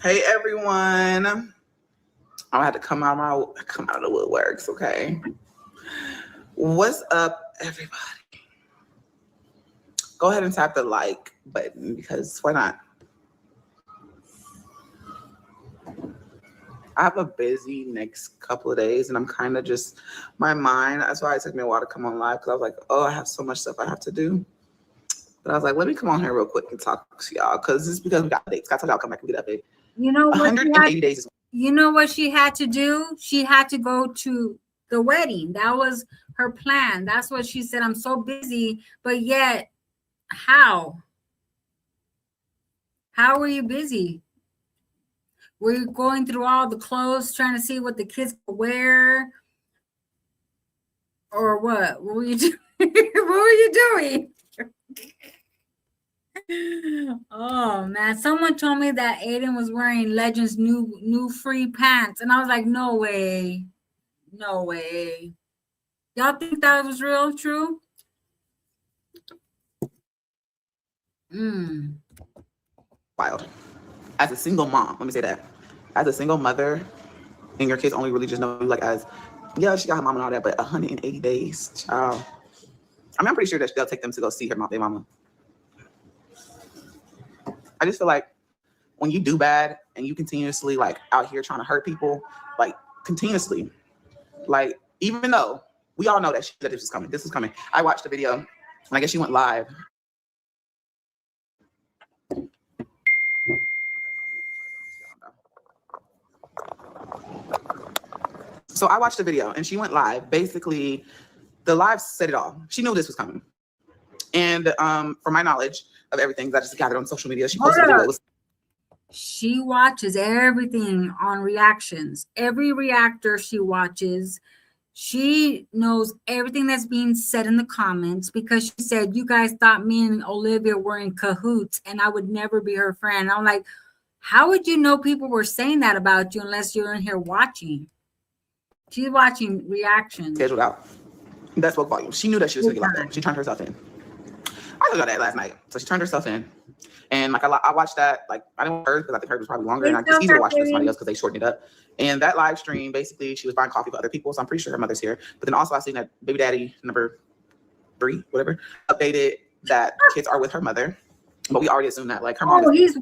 Hey, everyone. I had to come out of the woodworks, okay? What's up, everybody? Go ahead and tap the like button because why not? I have a busy next couple of days and I'm kind of just, my mind, that's why it took me a while to come on live because I was like, oh, I have so much stuff I have to do. But I was like, let me come on here real quick and talk to y'all because it's because we got dates. I told y'all come back and get update. You know what? 180 days is you know what she had to do? She had to go to the wedding. That was her plan. That's what she said. I'm so busy, but yet, how? How were you busy? Were you going through all the clothes, trying to see what the kids could wear? Or what? What were you doing? What were you doing? Oh man, someone told me that Aiden was wearing Legends new free pants, and I was like, no way. No way. Y'all think that was real true? wild. As a single mom, let me say that. As a single mother, and your kids only really just know you like as, yeah, she got her mom and all that, but 180 days, child. I mean, I'm pretty sure that they'll take them to go see her mom, their mama. I just feel like when you do bad and you continuously like out here trying to hurt people, like continuously, like even though we all know that this was coming, this was coming. I watched the video and I guess she went live. So I watched the video and she went live. Basically, the live said it all. She knew this was coming. And from my knowledge of everything that I just gathered on social media, she posted a video. She watches everything on reactions. Every reactor she watches, she knows everything that's being said in the comments because she said, you guys thought me and Olivia were in cahoots and I would never be her friend. I'm like, how would you know people were saying that about you unless you're in here watching? She's watching reactions. Scheduled out. That spoke volumes. She knew that she was going to get locked up. She turned herself in. I told you that last night. So she turned herself in. And like I watched that, like I didn't watch hers because I think hers was probably longer. And I just easier to watch with somebody else because they shortened it up. And that live stream, basically, she was buying coffee for other people. So I'm pretty sure her mother's here. But then also I seen that baby daddy number 3, whatever, updated that the kids are with her mother. But we already assumed that like her mom. She's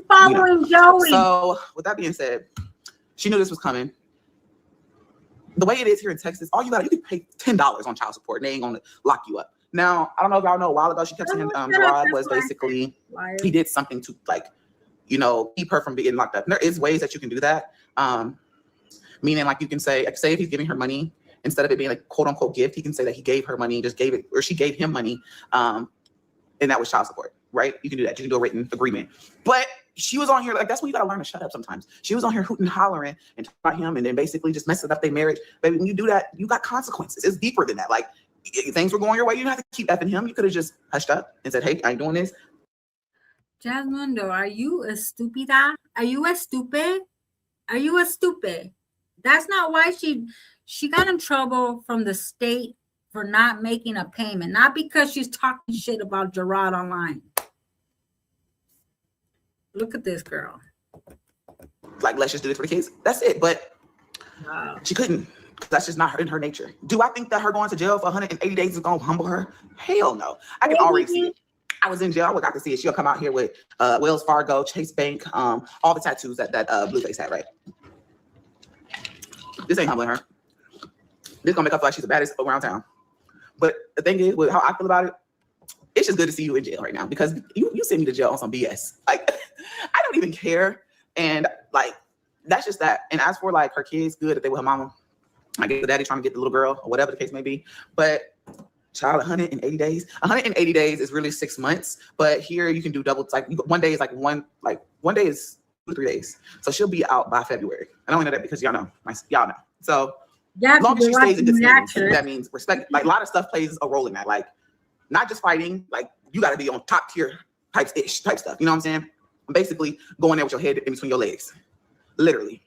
following Joey. So with that being said, she knew this was coming. The way it is here in Texas, you can pay $10 on child support and they ain't gonna lock you up. Now, I don't know if y'all know, a while ago, she kept saying Gerard was basically, he did something to like, keep her from being locked up. And there is ways that you can do that. Meaning like you can say if he's giving her money, instead of it being like quote unquote gift, he can say that he gave her money, just gave it, or she gave him money. And that was child support, right? You can do that. You can do a written agreement. But she was on here, like, that's when you gotta learn to shut up sometimes. She was on here hooting and hollering and talking about him and then basically just messing up their marriage. Baby, when you do that, you got consequences. It's deeper than that. Like, things were going your way. You didn't have to keep effing him. You could have just hushed up and said, hey, I ain't doing this. Jasmundo, are you a stupida? Are you a stupid? Are you a stupid? That's not why she got in trouble from the state for not making a payment. Not because she's talking shit about Gerard online. Look at this girl. Like, let's just do this for the kids. That's it. But she couldn't. That's just not in her nature. Do I think that her going to jail for 180 days is going to humble her? Hell no. I can already see it. I was in jail. I got to see it. She'll come out here with Wells Fargo, Chase Bank, all the tattoos that Blueface had, right? This ain't humbling her. This going to make her feel like she's the baddest around town. But the thing is, with how I feel about it, it's just good to see you in jail right now because you send me to jail on some BS. Like, I don't even care. And like, that's just that. And as for like her kids, good that they with her mama. I guess the daddy trying to get the little girl or whatever the case may be. But child, 180 days. 180 days is really 6 months. But here you can do double. Like one day is like one day is 2 to 3 days. So she'll be out by February. I only know that because y'all know. So as long as she stays in good standing, that means respect. Like a lot of stuff plays a role in that. Like not just fighting. Like you got to be on top tier type stuff. You know what I'm saying? Basically going there with your head in between your legs, literally.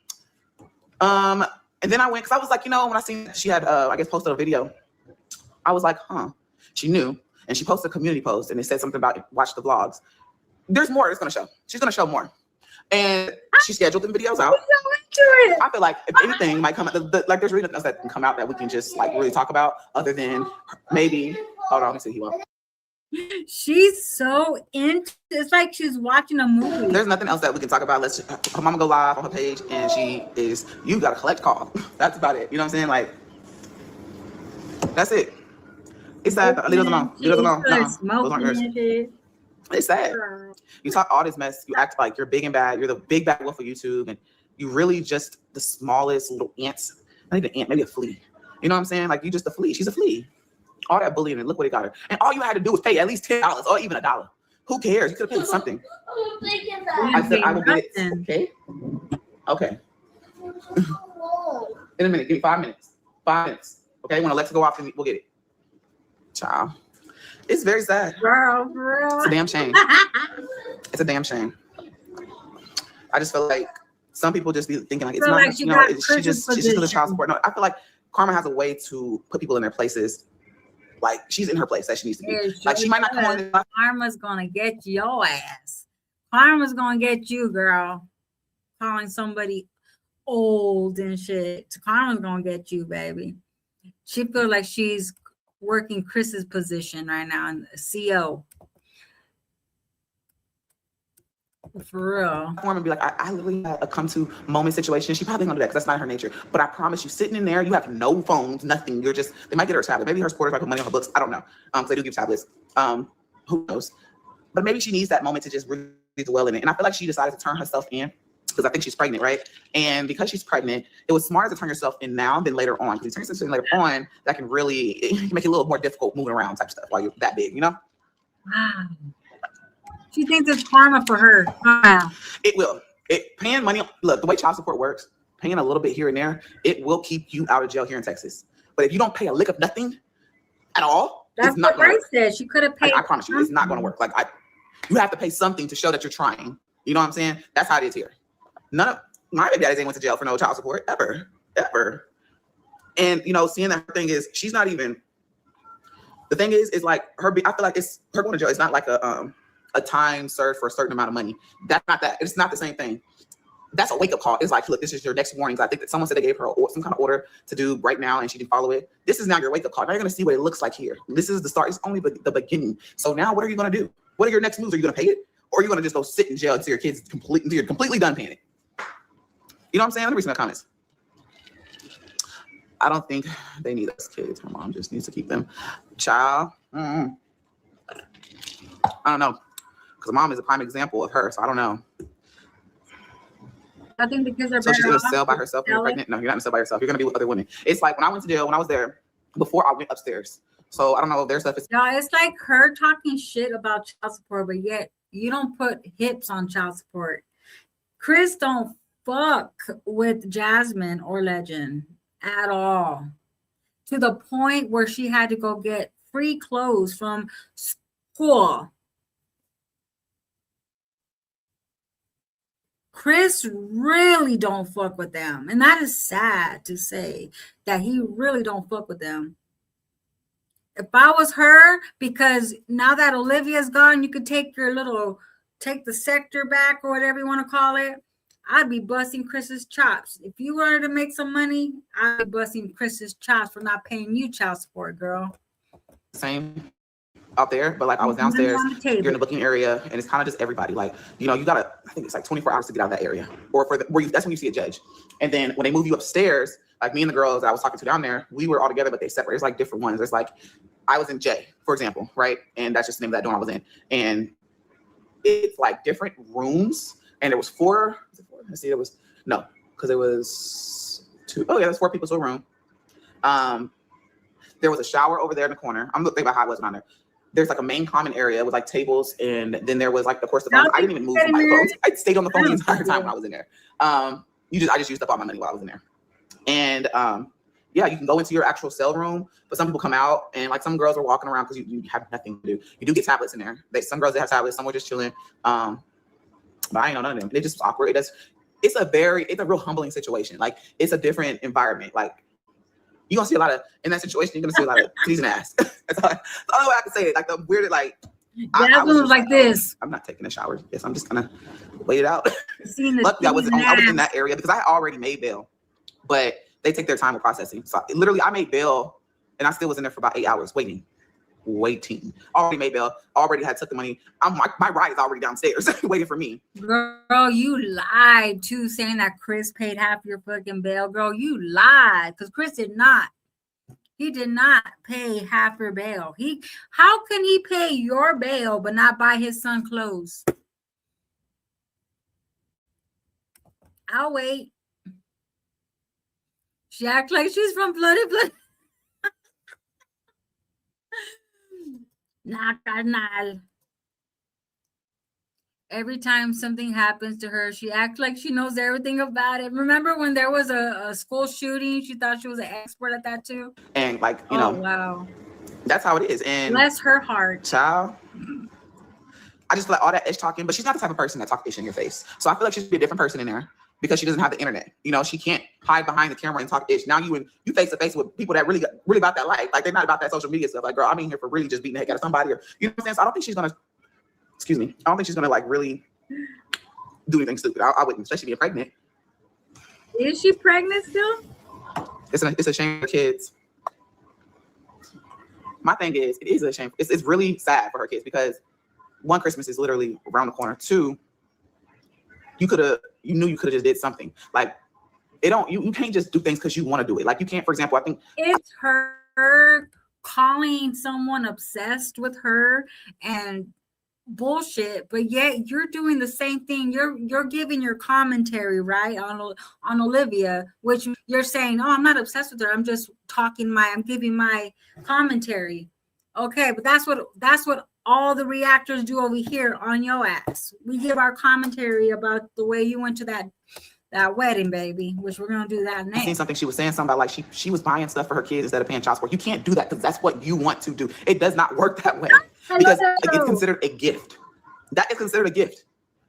And then I went, because I was like, when I seen she had, I guess, posted a video, I was like, she knew. And she posted a community post and it said something about watch the vlogs. There's more it's going to show. She's going to show more. And She scheduled them videos out. I feel like if anything might come out, like there's really nothing else that can come out that we can just like really talk about other than maybe. Hold on, let me see who else. She's so into. It's like she's watching a movie. There's nothing else that we can talk about. Her mama go live on her page, and she is. You got to collect call. That's about it. You know what I'm saying? Like, that's it. It's sad. Leave us alone. Leave us alone. No, those aren't yours. It's sad. You talk all this mess. You act like you're big and bad. You're the big bad wolf of YouTube, and you really just the smallest little ants. Not even an ant, maybe a flea. You know what I'm saying? Like you just a flea. She's a flea. All that bullying, and look what it got her. And all you had to do was pay at least $10 or even $1. Who cares? You could have paid something. I said I will get it. Okay. Okay. In a minute. Give me 5 minutes. 5 minutes. Okay. When Alexa go off, we'll get it. Child. It's very sad. Girl. It's a damn shame. It's a damn shame. I just feel like some people just be thinking like it's not. Like she's just doing child support. No, I feel like Karma has a way to put people in their places. Like she's in her place that she needs to be. Like she might not come on. Karma's gonna get your ass. Karma's gonna get you, girl. Calling somebody old and shit. Karma's gonna get you, baby. She feels like she's working Chris's position right now in the CO. For real. I want to be like, I literally had a come to moment situation. She probably gonna do that because that's not her nature. But I promise you, sitting in there, you have no phones, nothing. You're just, they might get her a tablet. Maybe her supporters might put money on her books. I don't know. Because they do give tablets. Who knows? But maybe she needs that moment to just really dwell in it. And I feel like she decided to turn herself in because I think she's pregnant, right? And because she's pregnant, it was smarter to turn yourself in now than later on. Because you turn yourself in later on, that can really make it a little more difficult moving around type stuff while you're that big, you know? Wow. She thinks it's karma for her. Wow. It will. Paying money. Look, the way child support works, paying a little bit here and there, it will keep you out of jail here in Texas. But if you don't pay a lick of nothing at all, that's what Ray said. She could have paid. I promise you, it's not going to work. Like you have to pay something to show that you're trying. You know what I'm saying? That's how it is here. None of my baby daddies ain't went to jail for no child support ever. And you know, seeing that her thing is, she's not even. The thing is like her. I feel like it's her going to jail. It's not like a time served for a certain amount of money. That's not that. It's not the same thing. That's a wake-up call. It's like, look, this is your next warnings. I think that someone said they gave her some kind of order to do right now and she didn't follow it. This is now your wake-up call. Now you're going to see what it looks like here. This is the start. It's only the beginning. So now what are you going to do? What are your next moves? Are you going to pay it? Or are you going to just go sit in jail until your kids until you're completely done paying it? You know what I'm saying? Let me read some comments. I don't think they need us kids. Her mom just needs to keep them. Child. I don't know. Because mom is a prime example of her, so I don't know. I think because they're so she's gonna sell by herself when you're pregnant. No, you're not gonna sell by yourself. You're gonna be with other women. It's like when I went to jail, when I was there, before I went upstairs. So I don't know if their stuff is. No, it's like her talking shit about child support, but yet you don't put hips on child support. Chris don't fuck with Jasmine or Legend at all. To the point where she had to go get free clothes from school. Chris really don't fuck with them. And that is sad to say that he really don't fuck with them. If I was her, because now that Olivia's gone, you could take the sector back or whatever you want to call it. I'd be busting Chris's chops. If you wanted to make some money, I'd be busting Chris's chops for not paying you child support, girl. Same out there, but like I was downstairs, you're in the booking area, and it's kind of just everybody. Like, you know, you gotta, I think it's like 24 hours to get out of that area, or that's when you see a judge. And then when they move you upstairs, like me and the girls that I was talking to down there, we were all together, but they separate. It's like different ones. There's like, I was in J, for example, right? And that's just the name of that dorm I was in. And it's like different rooms, and there was four. Let's see, because there was two. Oh yeah, there's 4 people to a room. There was a shower over there in the corner. I'm thinking about how it was on there. There's like a main common area with like tables, and then there was like, of course, the phones. I didn't even move from my phones. I stayed on the phone the entire time when I was in there. I just used up all my money while I was in there. And yeah, you can go into your actual cell room, but some people come out, and like some girls are walking around because you have nothing to do. You do get tablets in there. Some girls, they have tablets, some were just chilling. But I ain't know none of them. They just awkward. It's a real humbling situation. Like, it's a different environment. Like, you're gonna see a lot of, in that situation, you're gonna see a lot of titties and ass. That's the only way I can say it. Like the weird, like Jasmine was like this. I'm not taking a shower. Yes, I'm just gonna wait it out. Seeing the Luckily, I was in naps. that area because I had already made bail, but they take their time with processing. So literally, I made bail, and I still was in there for about 8 hours waiting. Already made bail. Already had took the money. My ride is already downstairs waiting for me. Girl, you lied too, saying that Chris paid half your fucking bail. Girl, you lied because Chris did not. He did not pay half your bail. How can he pay your bail but not buy his son clothes? I'll wait. She acts like she's from Bloody. Nah, carnal. Every time something happens to her, she acts like she knows everything about it. Remember when there was a school shooting? She thought she was an expert at that too. And like, you know, wow, that's how it is. And bless her heart. Child, I just feel like all that ish talking, but she's not the type of person that talks ish in your face. So I feel like she should be a different person in there because she doesn't have the internet. You know, she can't hide behind the camera and talk ish. Now you face to face with people that really about that life. Like they're not about that social media stuff. Like, girl, I'm in here for really just beating the heck out of somebody, or you know what I'm saying? So I don't think she's gonna. Excuse me. I don't think she's gonna like really do anything stupid. I wouldn't, especially being pregnant. Is she pregnant still? It's a shame for kids. My thing is, it is a shame. It's really sad for her kids because one, Christmas is literally around the corner. Two, you knew you could have just did something. Like you can't just do things because you want to do it. Like you can't, for example, I think it's her calling someone obsessed with her and bullshit, but yet you're doing the same thing. You're giving your commentary, right, on Olivia, which you're saying, oh, I'm not obsessed with her, I'm just I'm giving my commentary. Okay, but that's what all the reactors do over here on your ass. We give our commentary about the way you went to that wedding, baby, which we're gonna do that next. I seen something, she was saying something about like she was buying stuff for her kids instead of paying child support. You can't do that because that's what you want to do. It does not work that way because it's considered a gift. That is considered a gift.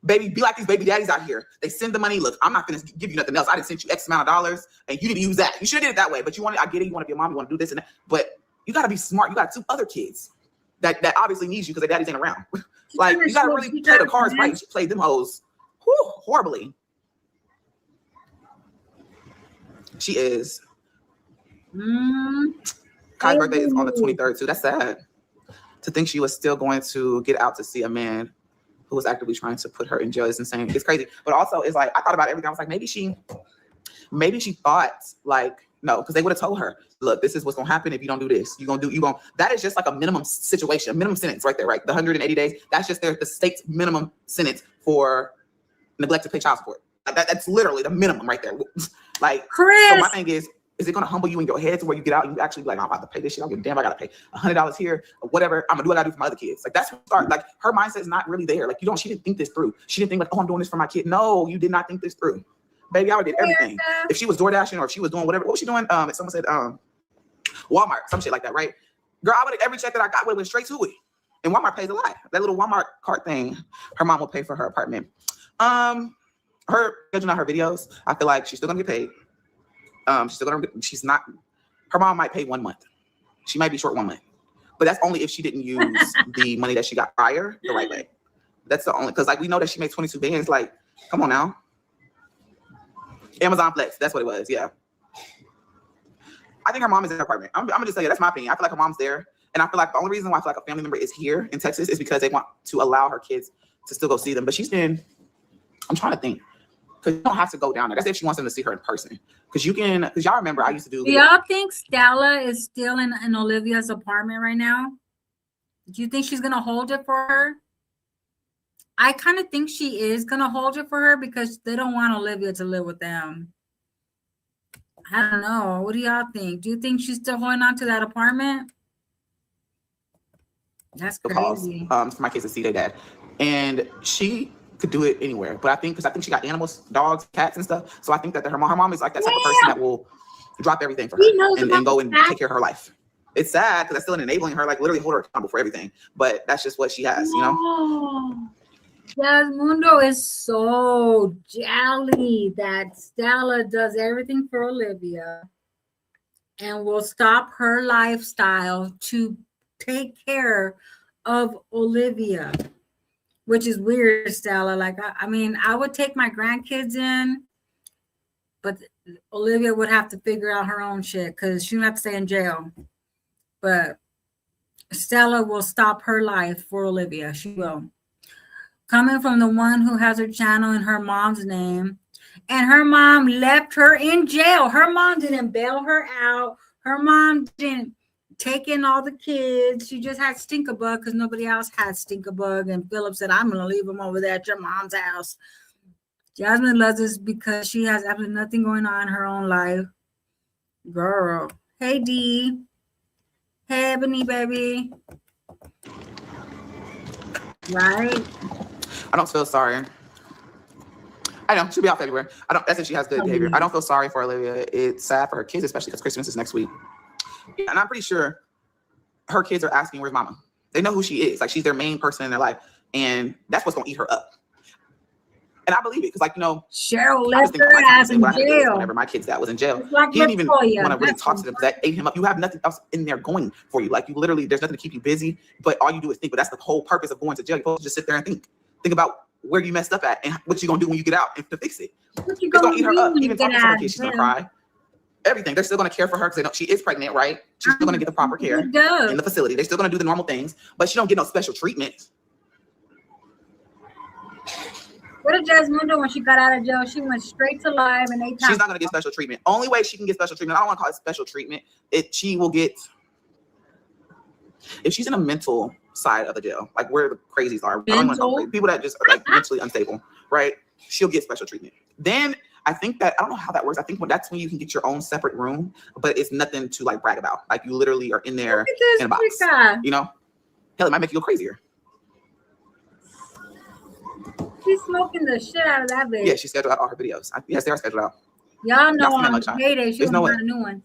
Baby, be like these baby daddies out here. They send the money. Look, I'm not gonna give you nothing else. I didn't send you X amount of dollars and you need to use that. You should have did it that way, but I get it. You want to be a mom, you want to do this and that, but you got to be smart. You got 2 other kids that obviously needs you because their daddies ain't around. Like you got to really play the cards right. She played them hoes horribly. She is. Kai's birthday is on the 23rd too. That's sad. To think she was still going to get out to see a man who was actively trying to put her in jail is insane. It's crazy. But also, it's like I thought about everything. I was like, maybe she thought like no, because they would have told her, look, this is what's gonna happen if you don't do this. That is just like a minimum situation, a minimum sentence right there, right? The 180 days. That's just the state's minimum sentence for neglect to pay child support. That's literally the minimum right there. Like, Chris. So my thing is it going to humble you in your head to where you get out and you actually be like, I'm about to pay this shit. I don't give a damn. I got to pay $100 here or whatever. I'm going to do what I do for my other kids. Like, that's what start. Like, her mindset is not really there. Like, she didn't think this through. She didn't think like, oh, I'm doing this for my kid. No, you did not think this through. Baby, I would did everything. If she was DoorDashing or if she was doing whatever, what was she doing? Someone said Walmart, some shit like that, right? Girl, I would have every check that I got would have went straight to it. And Walmart pays a lot. That little Walmart cart thing, her mom will pay for her apartment. Her judging on her videos, I feel like she's still gonna get paid. Her mom might pay 1 month. She might be short 1 month, but that's only if she didn't use the money that she got prior the right way. That's the only, because like we know that she makes 22 bands. Like, come on now. Amazon Flex, that's what it was. Yeah. I think her mom is in her apartment. I'm gonna just tell you, that's my opinion. I feel like her mom's there. And I feel like the only reason why I feel like a family member is here in Texas is because they want to allow her kids to still go see them. But I'm trying to think. Because you don't have to go down there. That's if she wants them to see her in person. Because y'all remember I used to do. Do y'all think Stella is still in Olivia's apartment right now? Do you think she's going to hold it for her? I kind of think she is going to hold it for her because they don't want Olivia to live with them. I don't know. What do y'all think? Do you think she's still holding on to that apartment? That's crazy. For my kids to see their dad. And she could do it anywhere. But because I think she got animals, dogs, cats and stuff. So I think that her mom is like that type of person that will drop everything for her and go and take care of her life. It's sad because that's still enabling her, like literally hold her accountable for everything. But that's just what she has, you know? Jasmundo is so jolly that Stella does everything for Olivia and will stop her lifestyle to take care of Olivia, which is weird, Stella. Like, I mean, I would take my grandkids in, but Olivia would have to figure out her own shit because she would have to stay in jail. But Stella will stop her life for Olivia. She will. Coming from the one who has her channel in her mom's name, and her mom left her in jail. Her mom didn't bail her out. Her mom didn't take in all the kids. She just had Stinkabug because nobody else had Stinkabug. And Philip said, I'm going to leave him over there at your mom's house. Jasmine loves this because she has absolutely nothing going on in her own life. Girl. Hey, Dee. Hey, Ebony, baby. Right? I don't feel sorry. I know she'll be out February. That's if she has good behavior. I don't feel sorry for Olivia. It's sad for her kids, especially because Christmas is next week. Yeah, and I'm pretty sure her kids are asking, where's mama? They know who she is. Like, she's their main person in their life. And that's what's going to eat her up. And I believe it. Because, like, you know, Cheryl left her ass in jail. Whenever my kid's dad was in jail, like he didn't even want to really talk to them because that ate him up. You have nothing else in there going for you. Like, you literally, there's nothing to keep you busy. But all you do is think. But that's the whole purpose of going to jail. You're supposed to just sit there and think. Think about where you messed up at and what you're going to do when you get out and to fix it. It's going to eat her up. Even talking to her kids, she's going to cry. Everything. They're still going to care for her because they know she is pregnant, right? She's still going to get the proper care in the facility. They're still going to do the normal things, but she don't get no special treatment. What did Jasmundo when she got out of jail? She went straight to live and they. She's not going to get special treatment. Only way she can get special treatment, I don't want to call it special treatment. She will get, if she's in a mental side of the jail, like where the crazies are, I don't want to call people that just are like mentally unstable, right? She'll get special treatment. Then I think that, I don't know how that works. I think that's when you can get your own separate room, but it's nothing to like brag about. Like, you literally are in there in a box, you know? Hell, it might make you go crazier. She's smoking the shit out of that bitch. Yeah, she scheduled out all her videos. Yes, they are scheduled out. Y'all know on payday she was no a new one.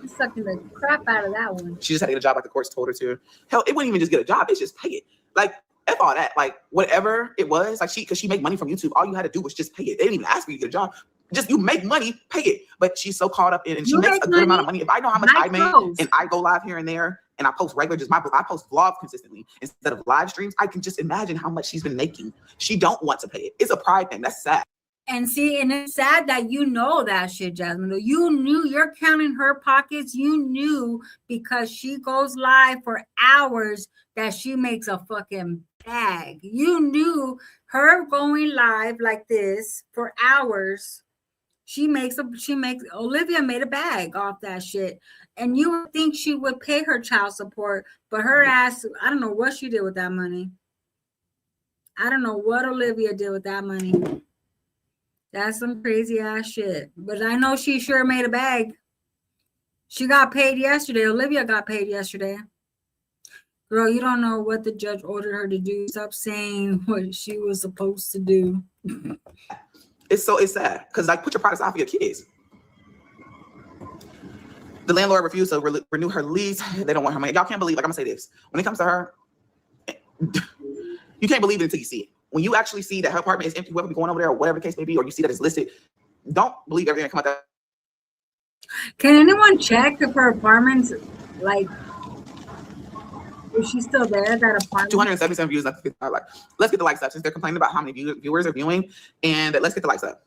She's sucking the crap out of that one. She just had to get a job like the courts told her to. Hell, it wouldn't even just get a job. It's just pay it. Like, F all that. Like, whatever it was, like, because she make money from YouTube, all you had to do was just pay it. They didn't even ask for you to get a job. Just, you make money, pay it. But she's so caught up in, and she makes a good amount of money. If I know how much I make, and I go live here and there, and I post regular, I post vlogs consistently instead of live streams, I can just imagine how much she's been making. She don't want to pay it. It's a pride thing. That's sad. And see, and it's sad that you know that shit, Jasmine. You knew, you're counting her pockets. You knew because she goes live for hours that she makes a fucking bag. You knew her going live like this for hours. Olivia made a bag off that shit. And you would think she would pay her child support, but her ass, I don't know what she did with that money. I don't know what Olivia did with that money. That's some crazy ass shit. But I know she sure made a bag. She got paid yesterday. Olivia got paid yesterday. Girl, you don't know what the judge ordered her to do. Stop saying what she was supposed to do. It's sad. Because, like, put your products out for your kids. The landlord refused to renew her lease. They don't want her money. Y'all can't believe, like, I'm going to say this. When it comes to her, you can't believe it until you see it. When you actually see that her apartment is empty, whoever be going over there or whatever the case may be, or you see that it's listed, don't believe everything that come out there. Can anyone check if her apartment's, like, is she still there, that apartment? 277 views. Let's get the likes up since they're complaining about how many viewers are viewing, and let's get the likes up.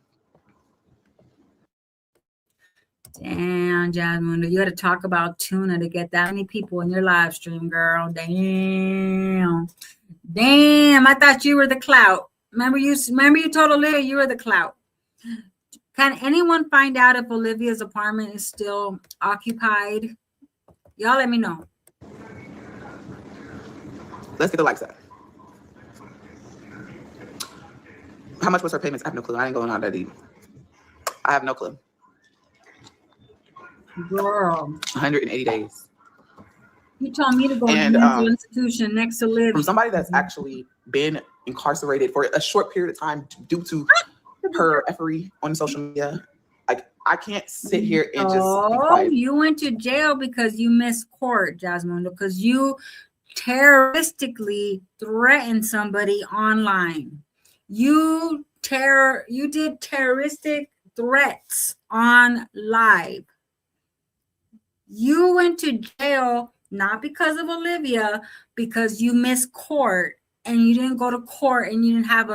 Damn, Jasmundo, you got to talk about tuna to get that many people in your live stream, girl. Damn, I thought you were the clout. Remember you told Olivia you were the clout. Can anyone find out if Olivia's apartment is still occupied? Y'all let me know. Let's get the likes up. How much was her payments? I have no clue. I ain't going out that deep. I have no clue. Girl. 180 days. You told me to go to a mental institution next to Liv. From somebody that's actually been incarcerated for a short period of time due to her effery on social media. Like, I can't sit here and just be quiet. You went to jail because you missed court, Jasmundo, because you terroristically threatened somebody online. You did terroristic threats on live. You went to jail not because of Olivia, because you missed court and you didn't go to court and you didn't have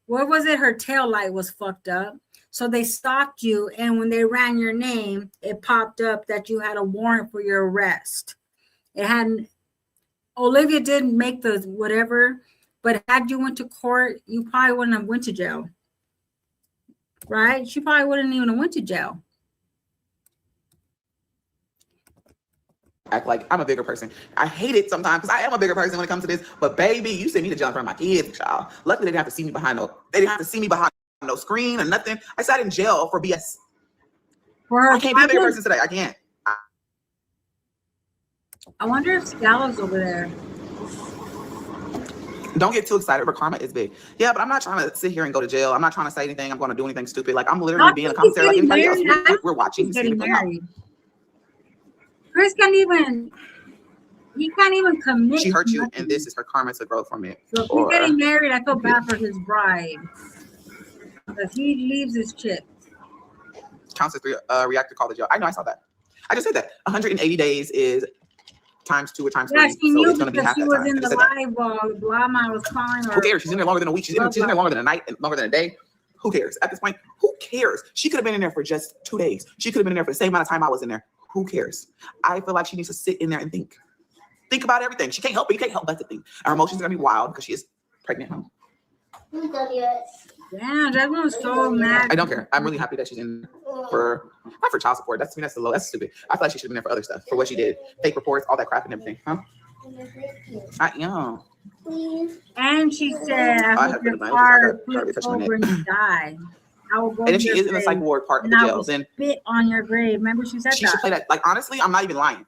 what was it? Her tail light was fucked up. So they stopped you, and when they ran your name, it popped up that you had a warrant for your arrest. It hadn't. Olivia didn't make the whatever, but had you went to court, you probably wouldn't have went to jail, right? She probably wouldn't even have went to jail. Act like I'm a bigger person. I hate it sometimes because I am a bigger person when it comes to this. But baby, you sent me to jail in front of my kids, child. Luckily, they didn't have to see me behind no screen or nothing. I sat in jail for BS. I can't be a bigger person today. I can't. I wonder if Scala's over there. Don't get too excited, but karma is big. Yeah, but I'm not trying to sit here and go to jail. I'm not trying to say anything. I'm going to do anything stupid. Like, I'm literally being a commentary like anybody else. We're watching. Getting married. Chris can't even. He can't even commit. She hurt you, and this is her karma to grow from it. So if he's getting married, I feel bad for his bride. Because he leaves his chick. Counts as 3 reactor call to jail. I know, I saw that. I just said that. 180 days is times 2 or times 3. Yeah, she knew so because she was in the live while Lama was calling her. Who cares? She's in there longer than a week. She's in there longer than a night and longer than a day. Who cares? At this point, who cares? She could have been in there for just 2 days. She could have been in there for the same amount of time I was in there. Who cares? I feel like she needs to sit in there and think. Think about everything. She can't help it. You can't help but to think. Her emotions are going to be wild because she is pregnant. Damn, Jasmundo was so mad. I don't care. I'm really happy that she's in for, not for child support. That's, I mean, that's the low. That's stupid. I feel like she should have been there for other stuff, for what she did. Fake reports, all that crap and everything. Huh? I am. And she said, I hope your car flips over and you die. I will go. And if she is in the psych ward part of the jail, then spit on your grave. Remember she said she should play that. Like, honestly, I'm not even lying.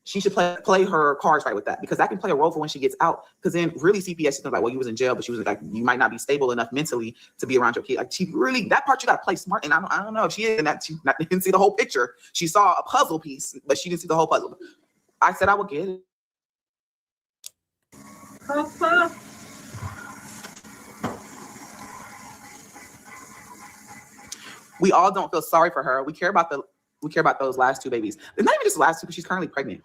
She should play her cards right with that, because that can play a role for when she gets out. Because then really CPS is like, well, you was in jail, but she was like, you might not be stable enough mentally to be around your kid. Like, she really, that part you got to play smart. And I don't know if she is in that. She didn't see the whole picture. She saw a puzzle piece, but she didn't see the whole puzzle. I said I would get it. We all don't feel sorry for her. We care about those last 2 babies. It's not even just the last 2, but she's currently pregnant.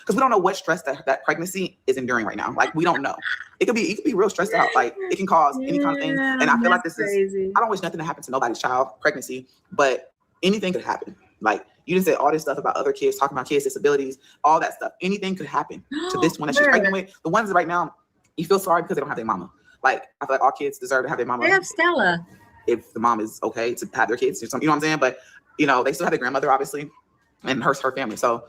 Because we don't know what stress that pregnancy is enduring right now. Like, we don't know. It could be real stressed out. Like, it can cause any kind of thing. And I feel like this is, I don't wish nothing to happen to nobody's child pregnancy, but anything could happen. Like, you didn't say all this stuff about other kids, talking about kids' disabilities, all that stuff. Anything could happen to this one that she's pregnant with. The ones right now, you feel sorry because they don't have their mama. Like, I feel like all kids deserve to have their mama. They have Stella. If the mom is okay to have their kids or something, you know what I'm saying? But, you know, they still have their grandmother, obviously, and her family. So,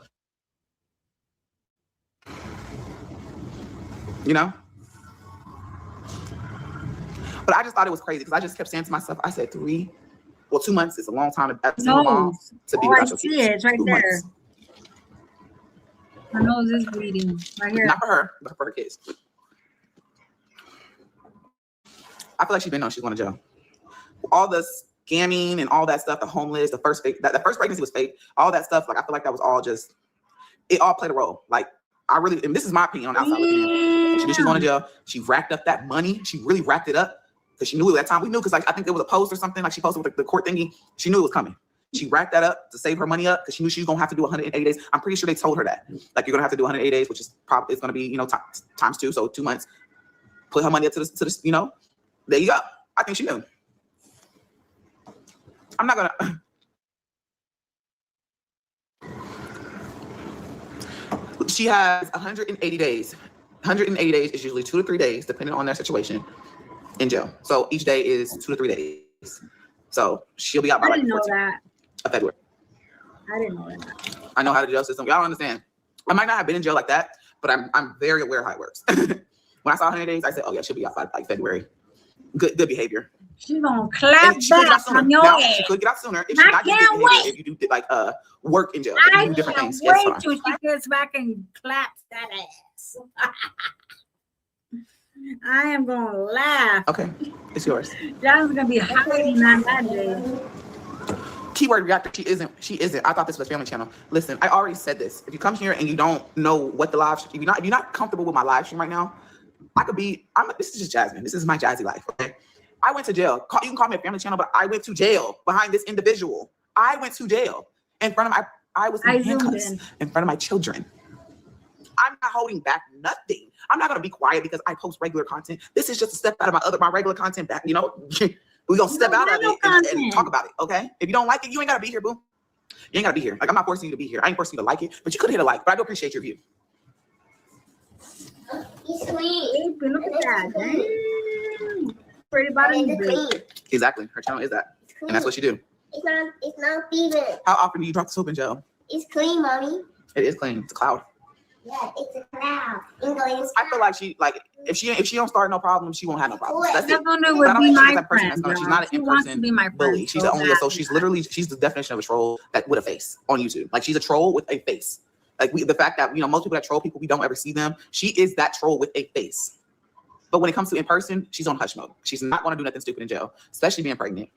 you know? But I just thought it was crazy because I just kept saying to myself, I said 2 months is a long time as a single mom to be without your kids. I see it. It's right there. Her nose is bleeding right here. Not for her, but for her kids. I feel like she's been known she's going to jail. All the scamming and all that stuff, the homeless, the first pregnancy was fake, all that stuff. Like, I feel like that was all just, it all played a role. Like, I really, and this is my opinion on outside looking in. She knew she was going to jail. She racked up that money. She really racked it up because she knew at that time. We knew because, like, I think there was a post or something, like she posted with the court thingy. She knew it was coming. She racked that up to save her money up because she knew she was going to have to do 180 days. I'm pretty sure they told her that. Like, you're going to have to do 180 days, which is probably, it's going to be, you know, times 2, so 2 months. Put her money up to this, you know, there you go. I think she knew. I'm not gonna. She has 180 days. 180 days is usually 2 to 3 days, depending on their situation, in jail. So each day is 2 to 3 days. So she'll be out by like 14th of February. I didn't know that. I know how the jail system. Y'all don't understand. I might not have been in jail like that, but I'm very aware of how it works. When I saw 100 days, I said, oh yeah, she'll be out by like February. Good behavior. She's gonna clap back on your ass. She could get out sooner if she's not getting good behavior, if you do like work in jail. I do different can't things. wait till she gets back and claps that ass. I am gonna laugh. Okay, it's yours. John's gonna be hiding on that day. Keyword reactor. She isn't. I thought this was a family channel. Listen, I already said this. If you come here and you don't know what the live, if you're not comfortable with my live stream right now, this is just Jasmine. This is my jazzy life. Okay. I went to jail. You can call me a family channel, but I went to jail behind this individual. I went to jail in front of I was in handcuffs in front of my children. I'm not holding back nothing. I'm not gonna be quiet because I post regular content. This is just a step out of my regular content back. You know, we're gonna step out of it and talk about it. Okay. If you don't like it, you ain't gotta be here, boo. You ain't gotta be here. Like, I'm not forcing you to be here. I ain't forcing you to like it, but you could hit a like. But I do appreciate your view. He's clean. Look at that. Dang. Pretty body. Exactly. Her channel is that. And that's what she do. It's not even. How often do you drop the soap in gel? It's clean, mommy. It is clean. It's a cloud. Yeah, it's a cloud. I feel like if she don't start no problems, she won't have no problems. That's it. Jasmundo would be my friend. She's not an in-person bully. She's so only she's the definition of a troll that with a face on YouTube. Like, she's a troll with a face. Like, the fact that, you know, most people that troll people, we don't ever see them. She is that troll with a face. But when it comes to in person, she's on hush mode. She's not going to do nothing stupid in jail, especially being pregnant.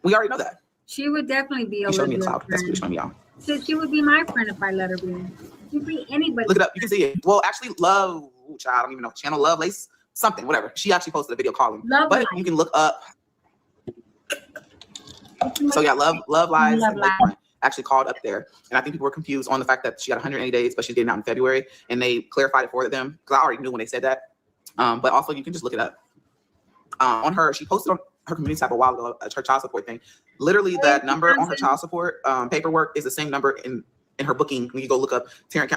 We already know that. She would definitely be a You showed me a good cloud. That's what you're friend. showing me, y'all. So she would be my friend if I let her be. She'd be anybody. Look it up. You can see it. Well, actually, Love, child, I don't even know. Channel Love Lace, something, whatever. She actually posted a video calling. Love but Life. you can look up. So yeah, Love Lies Love and Life. Lakefront actually called up there, and I think people were confused on the fact that she got 180 days, but she's getting out in February, and they clarified it for them because I already knew when they said that. But also, you can just look it up. On her, she posted on her community tab a while ago, her child support thing. Literally, that number on her child support paperwork is the same number in her booking. When you go look up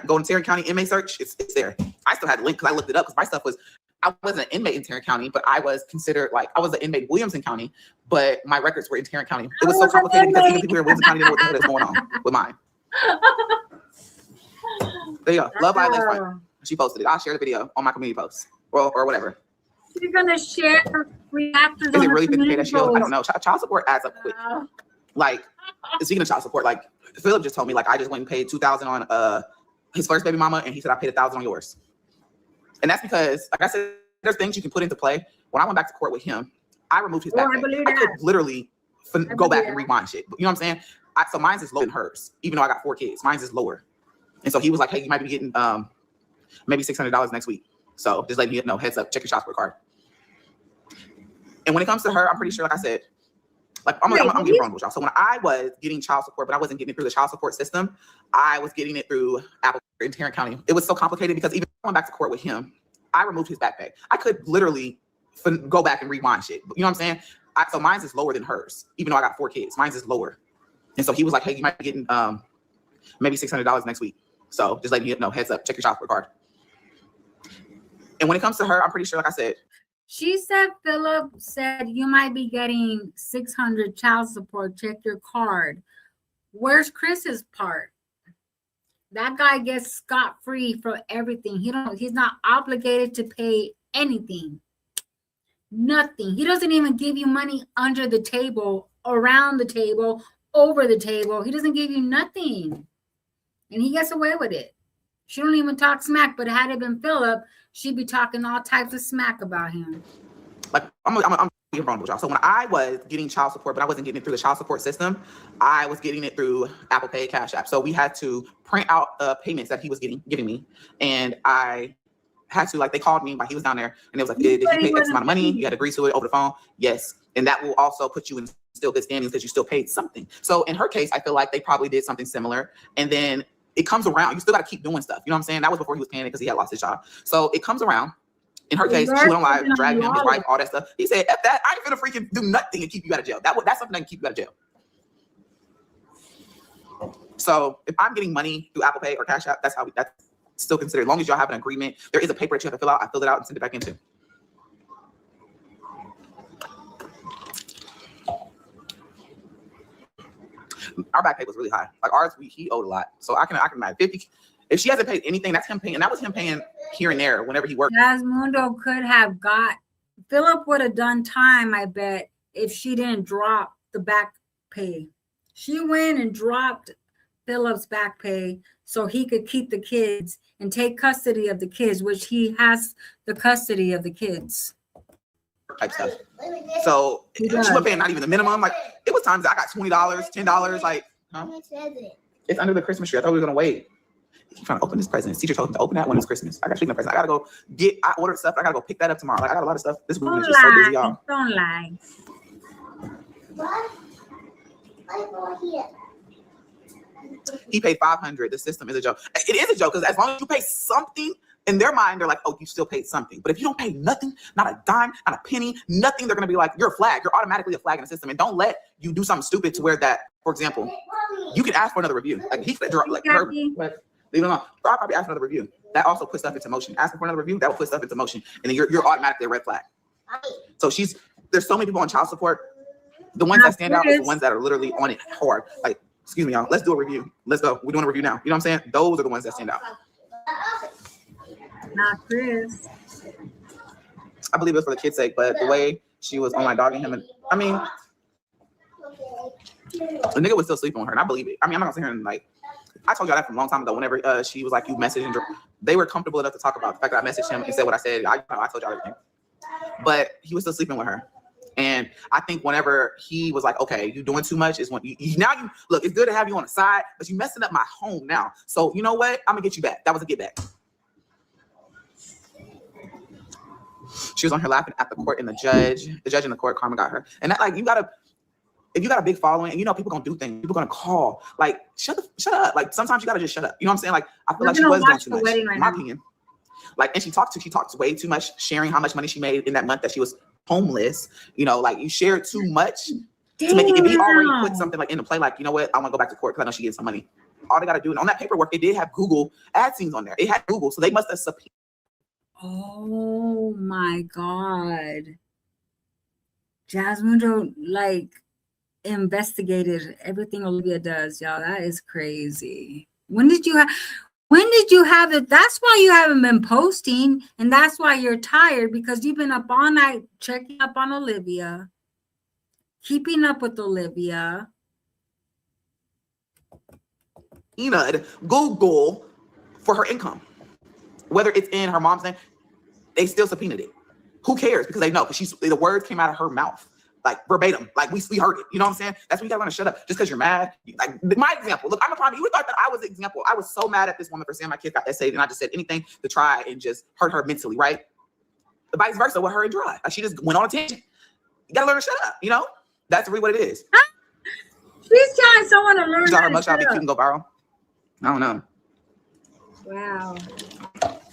go to Tarrant County inmate search, it's there. I still had the link because I looked it up because my stuff was, I wasn't an inmate in Tarrant County, but I was considered, like, I was an inmate in Williamson County, but my records were in Tarrant County. It was so complicated because even people here in Williamson County didn't know what the hell is going on with mine. There you go. Love Live Lakefront. She posted it. I'll share the video on my community post or whatever. She's gonna share her reactors. Is it really 50K that she owes? I don't know. Child support adds up quick. Wow. Like, speaking of child support, like, Philip just told me, like, I just went and paid $2,000 on his first baby mama, and he said I paid $1,000 on yours. And that's because, like I said, there's things you can put into play. When I went back to court with him, I removed his back pay. I could literally go back and rewind shit. You know what I'm saying? So mine's is lower than hers, even though I got 4 kids. Mine's is lower. And so he was like, hey, you might be getting maybe $600 next week. So just letting you know, heads up, check your child support card. And when it comes to her, I'm pretty sure, like I said, like, I'm getting wrong with y'all. So when I was getting child support, but I wasn't getting it through the child support system, I was getting it through Apple in Tarrant County. It was so complicated because even going back to court with him, I removed his back pay. I could literally go back and rewind shit. You know what I'm saying? So mine's is lower than hers, even though I got 4 kids. Mine's is lower. And so he was like, hey, you might be getting maybe $600 next week. So just letting you know, heads up, check your child support card. And when it comes to her, I'm pretty sure, like I said, She said Philip said you might be getting 600 child support. Check your card. Where's Chris's part? That guy gets scot-free for everything. He's not obligated to pay anything. Nothing. He doesn't even give you money under the table, around the table, over the table. He doesn't give you nothing. And he gets away with it. She don't even talk smack, but had it been Philip, she'd be talking all types of smack about him. like, I'm being wrong with y'all. So when I was getting child support, but I wasn't getting it through the child support system, I was getting it through Apple Pay, Cash App. So we had to print out payments that he was giving me. And I had to, like, they called me while he was down there, and it was like, did you pay X amount of money? You had to agree to it over the phone? Yes. And that will also put you in still good standings because you still paid something. So in her case, I feel like they probably did something similar. And then it comes around. You still got to keep doing stuff. You know what I'm saying? That was before he was paying it because he had lost his job. So it comes around. In her case, she went on live, dragged him, his wife, all that stuff. He said, F that, I ain't gonna freaking do nothing and keep you out of jail. That's something that can keep you out of jail. So if I'm getting money through Apple Pay or Cash App, that's still considered. As long as y'all have an agreement, there is a paper that you have to fill out. I filled it out and sent it back into. Our back pay was really high. Like ours, he owed a lot. So I can imagine 50. If she hasn't paid anything, that's him paying. And that was him paying here and there whenever he worked. Jasmundo could have Philip would have done time, I bet, if she didn't drop the back pay. She went and dropped Philip's back pay so he could keep the kids and take custody of the kids, which he has the custody of the kids. Type stuff. So she was paying not even the minimum. Like, it was times that I got $20, $10. Like, huh? It's under the Christmas tree. I thought we were gonna wait. He's trying to open this present. His teacher told him to open that when it's Christmas. I got to the present. I ordered stuff. I gotta go pick that up tomorrow. Like, I got a lot of stuff. This week is just so busy, y'all. Don't lie. What? I go here. He paid $500. The system is a joke. It is a joke because as long as you pay something, in their mind, they're like, oh, you still paid something. But if you don't pay nothing, not a dime, not a penny, nothing, they're going to be like, you're a flag. You're automatically a flag in the system. And don't let you do something stupid to where that, for example, you can ask for another review. Like he could like her, leave it alone. So I'll probably ask for another review. That also puts stuff into motion. Asking for another review, that will put stuff into motion. And then you're automatically a red flag. So there's so many people on child support. The ones that stand out is the ones that are literally on it hard. Like, excuse me, y'all, let's do a review. Let's go. We're doing a review now. You know what I'm saying? Those are the ones that stand out. Not Chris. I believe it was for the kid's sake, but the way she was on my dogging him, and I mean, the nigga was still sleeping with her, and I believe it. I mean, I'm not gonna sit here and like, I told y'all that from a long time ago. Whenever she was like, you messaged, they were comfortable enough to talk about the fact that I messaged him and said what I said. I told y'all everything, but he was still sleeping with her. And I think whenever he was like, okay, you doing too much is when you look, it's good to have you on the side, but you messing up my home now. So you know what? I'm gonna get you back. That was a get back. She was on her laughing at the court and the judge in the court, Karma got her. And that, like, if you got a big following and you know people gonna do things, people gonna call, like, shut up. Like sometimes you gotta just shut up. You know what I'm saying? Like I feel like she was doing too much, in my opinion. Like, and she talked way too much, sharing how much money she made in that month that she was homeless. You know, like you shared too much to make it. If he already put something like into play, like, you know what, I want to go back to court because I know she gets some money. All they got to do, and on that paperwork, it did have Google AdSense on there. It had Google, so they must have subpoenaed. Oh my God. Jasmundo like investigated everything Olivia does, y'all. That is crazy. When did you have it? That's why you haven't been posting, and that's why you're tired, because you've been up all night checking up on Olivia, keeping up with Olivia. Google for her income, whether it's in her mom's name, they still subpoenaed it. Who cares? Because they know, because the words came out of her mouth, like verbatim, like we heard it. You know what I'm saying? That's when you gotta learn to shut up. Just because you're mad, like my example. Look, I'm a problem. You thought that I was the example. I was so mad at this woman for saying my kid got essayed, and I just said anything to try and just hurt her mentally, right? The vice versa with her and Dry. Like she just went on a tangent. You gotta learn to shut up. You know, that's really what it is. She's telling someone to learn. Her mugshot be cute and go viral. I don't know. Wow,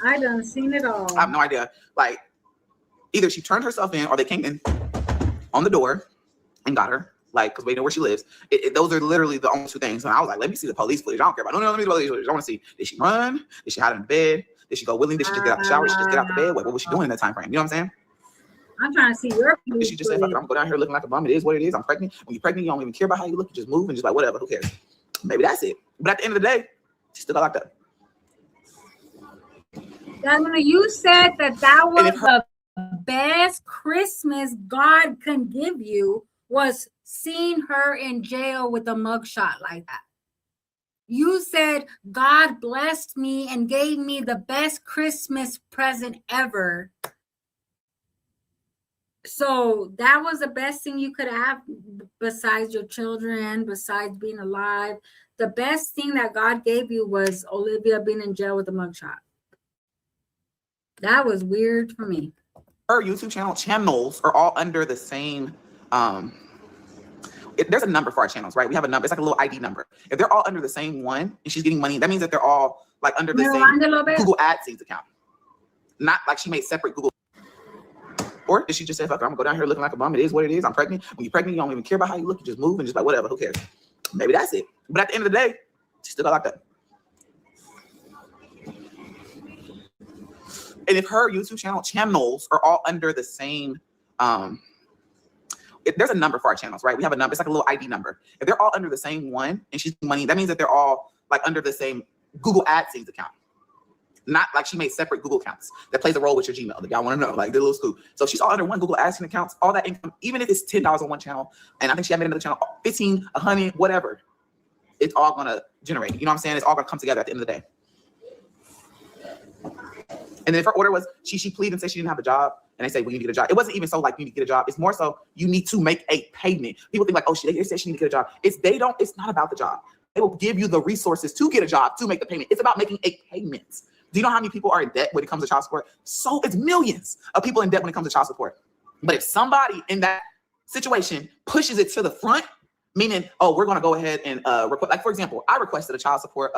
I done seen it all. I have no idea. Like, either she turned herself in or they came in on the door and got her, like, because we know where she lives. Those are literally the only two things. And I was like, let me see the police footage. I don't care about, no, let me see the police footage. I want to see, did she run? Did she hide in bed? Did she go willingly? Did she just get out the shower? Did she just get out the bed? What was she doing in that time frame? You know what I'm saying? I'm trying to see your Did she just say, fuck it, I'm gonna go down here looking like a bum? It is what it is. I'm pregnant. When you're pregnant, you don't even care about how you look. You just move and just like, whatever, who cares? Maybe that's it. But at the end of the day, she still got locked up. Jasmine, you said that was the best Christmas God can give you, was seeing her in jail with a mugshot like that. You said God blessed me and gave me the best Christmas present ever. So that was the best thing you could have besides your children, besides being alive. The best thing that God gave you was Olivia being in jail with a mugshot. That was weird for me. Her YouTube channels are all under the same, there's a number for our channels, right? We have a number. It's like a little ID number. If they're all under the same one and she's getting money, that means that they're all like under the same Google AdSense account. Not like she made separate Google. Or did she just say, fuck, I'm gonna go down here looking like a bum? It is what it is. I'm pregnant. When you're pregnant, you don't even care about how you look. You just move and just like, whatever, who cares? Maybe that's it. But at the end of the day, she still got locked up. And if her YouTube channels are all under the same, there's a number for our channels, right? We have a number. It's like a little ID number. If they're all under the same one and she's getting money, that means that they're all like under the same Google AdSense account. Not like she made separate Google accounts that plays a role with your Gmail. That y'all want to know, like the little scoop. So she's all under one Google AdSense accounts, all that income, even if it's $10 on one channel, and I think she had made another channel, 15, 100, whatever. It's all gonna generate. You know what I'm saying? It's all gonna come together at the end of the day. And then if her order was she pleaded and said she didn't have a job, and they say, well, you need to get a job. It wasn't even so like you need to get a job. It's more so you need to make a payment. People think like, oh, they said she need to get a job. It's not about the job. They will give you the resources to get a job, to make the payment. It's about making a payment. Do you know how many people are in debt when it comes to child support? So it's millions of people in debt when it comes to child support. But if somebody in that situation pushes it to the front Meaning, oh, we're going to go ahead and request. Like, for example, I requested a child support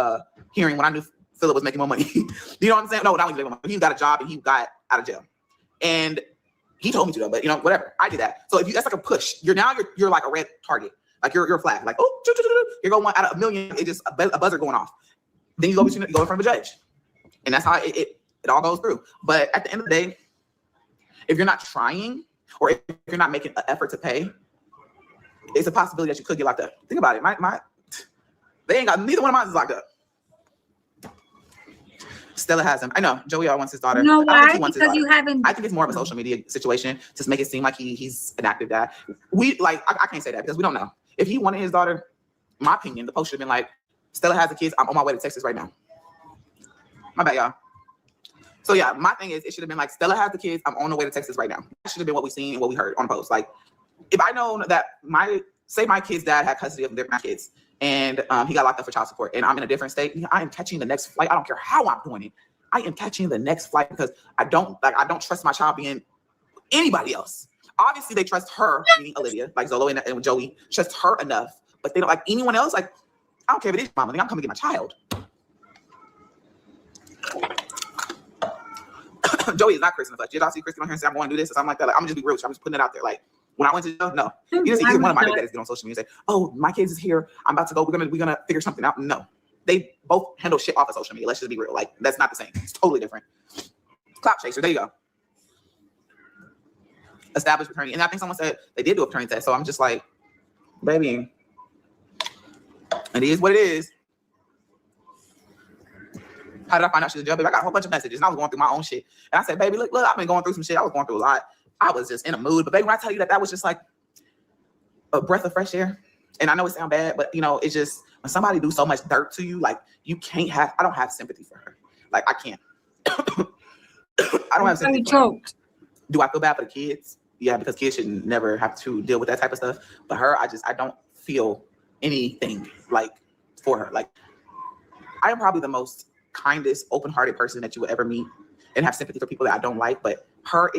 hearing when I knew Philip was making more money. You know what I'm saying? No, not only he got a job and he got out of jail. And he told me to, though, but whatever. I did that. So if that's like a push. You're like a red target. Like you're a flag. Like, oh, you're going out of a million. It's just a buzzer going off. Then you go in front of a judge. And that's how it all goes through. But at the end of the day, if you're not trying or if you're not making an effort to pay, it's a possibility that you could get locked up. Think about it. They ain't got, neither one of mine is locked up. Stella has him. I know. Joey wants his daughter. You know why? Because you haven't. I think it's more of a social media situation to make it seem like he's an active dad. I can't say that because we don't know. If he wanted his daughter, my opinion, the post should have been like, Stella has the kids. I'm on my way to Texas right now. My bad, y'all. So yeah, my thing is, it should have been like, Stella has the kids. I'm on the way to Texas right now. That should have been what we seen and what we heard on the post. Like, if I know that my kid's dad had custody of my kids and he got locked up for child support and I'm in a different state, I am catching the next flight. I don't care how I'm doing it. I am catching the next flight because I don't trust my child being anybody else. Obviously, they trust her, meaning Olivia, like Zolo and Joey, trust her enough, but they don't like anyone else. Like, I don't care if it is mama, I'm coming to get my child. Joey is not Kristen the Fletch. Did y'all see Kristen on here and say I'm going to do this or something like that? Like, I'm just be real. I'm just putting it out there. Like, when I went to jail, no. You didn't see either one of my big daddies get on social media and say, "Oh, my kids is here. I'm about to go. We're gonna figure something out." No, they both handle shit off of social media. Let's just be real. Like, that's not the same. It's totally different. Clout chaser. There you go. Established paternity, and I think someone said they did do a paternity test. So I'm just like, baby, it is what it is. How did I find out she was a jail baby? I got a whole bunch of messages and I was going through my own shit. And I said, baby, look, I've been going through some shit. I was going through a lot. I was just in a mood. But baby, when I tell you that was just like a breath of fresh air. And I know it sounds bad, but it's just when somebody do so much dirt to you, like I don't have sympathy for her. Like I can't. I don't have sympathy for her. Do I feel bad for the kids? Yeah, because kids should never have to deal with that type of stuff. But her, I don't feel anything like for her. Like I am probably the most kindest, open-hearted person that you would ever meet and have sympathy for people that I don't like. But her,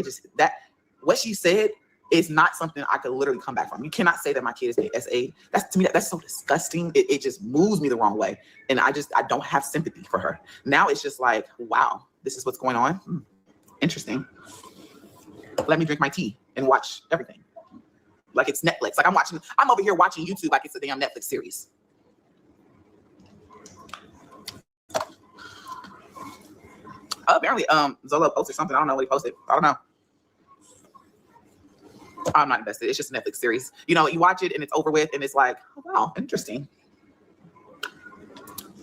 what she said is not something I could literally come back from. You cannot say that my kid is an SA. That's to me, that's so disgusting. It just moves me the wrong way. And I don't have sympathy for her. Now it's just like, wow, this is what's going on. Interesting. Let me drink my tea and watch everything. Like it's Netflix. Like I'm over here watching YouTube like it's a damn Netflix series. Apparently, Zola posted something. I don't know what he posted. I don't know. I'm not invested. It's just a Netflix series. You watch it and it's over with, and it's like, oh, wow, interesting.